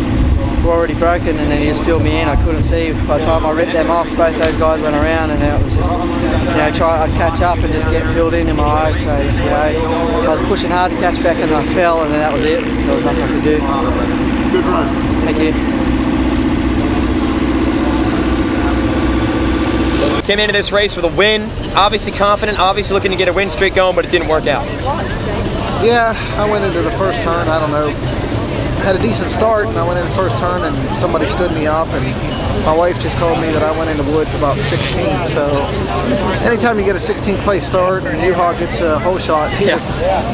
were already broken, and then he just filled me in. I couldn't see. By the time I ripped them off, both those guys went around, and then it was just, I'd catch up and just get filled in my eyes. So, I was pushing hard to catch back and I fell, and then that was it. There was nothing I could do. Good run. Thank you. You came into this race with a win, obviously confident, obviously looking to get a win streak going, but it didn't work out. Yeah, I went into the first turn, I don't know, had a decent start, and I went in the first turn and somebody stood me up, and my wife just told me that I went in the woods about 16, so anytime you get a 16th place start and U-Haul gets a whole shot,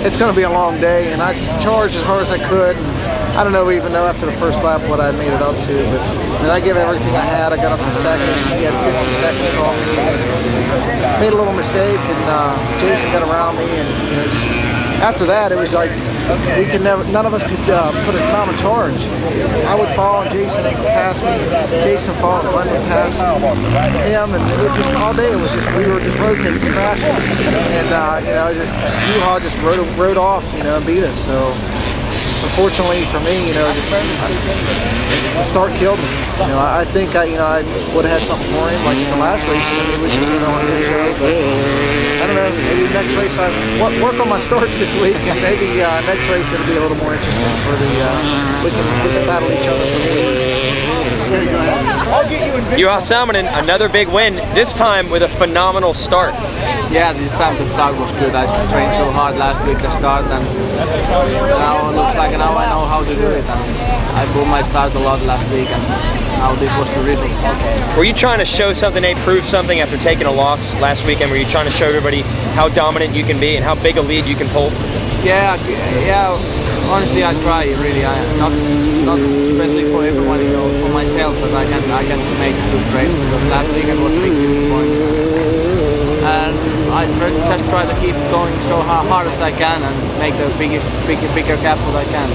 it's going to be a long day, and I charged as hard as I could, and I don't even know after the first lap what I made it up to, but I gave everything I had. I got up to second. He had 50 seconds on me, and made a little mistake, and Jason got around me, and just after that, it was like none of us could put a amount of charge. I would fall and Jason would pass me, Jason fall and Glenn would pass him, and it just all day we were just rotating, crashing, and U-Haul just rode off, and beat us. So unfortunately for me, the start killed me. I think I would have had something for him like the last race. We could put it on his show, but I don't know. Maybe the next race I work on my starts this week, and maybe next race it'll be a little more interesting for we can battle each other for the lead. Juha Salminen, another big win, this time with a phenomenal start. Yeah, this time the start was good. I trained so hard last week to start, and now it looks like now I know how to do it. And I pulled my start a lot last week, and now this was the result. Were you trying to show something, prove something after taking a loss last weekend? Were you trying to show everybody how dominant you can be and how big a lead you can pull? Yeah. Honestly, I try really. Not especially for everyone, for myself, but I can make a good race, because last weekend was a big disappointment. And I just try to keep going so hard as I can and make the bigger gap that I can.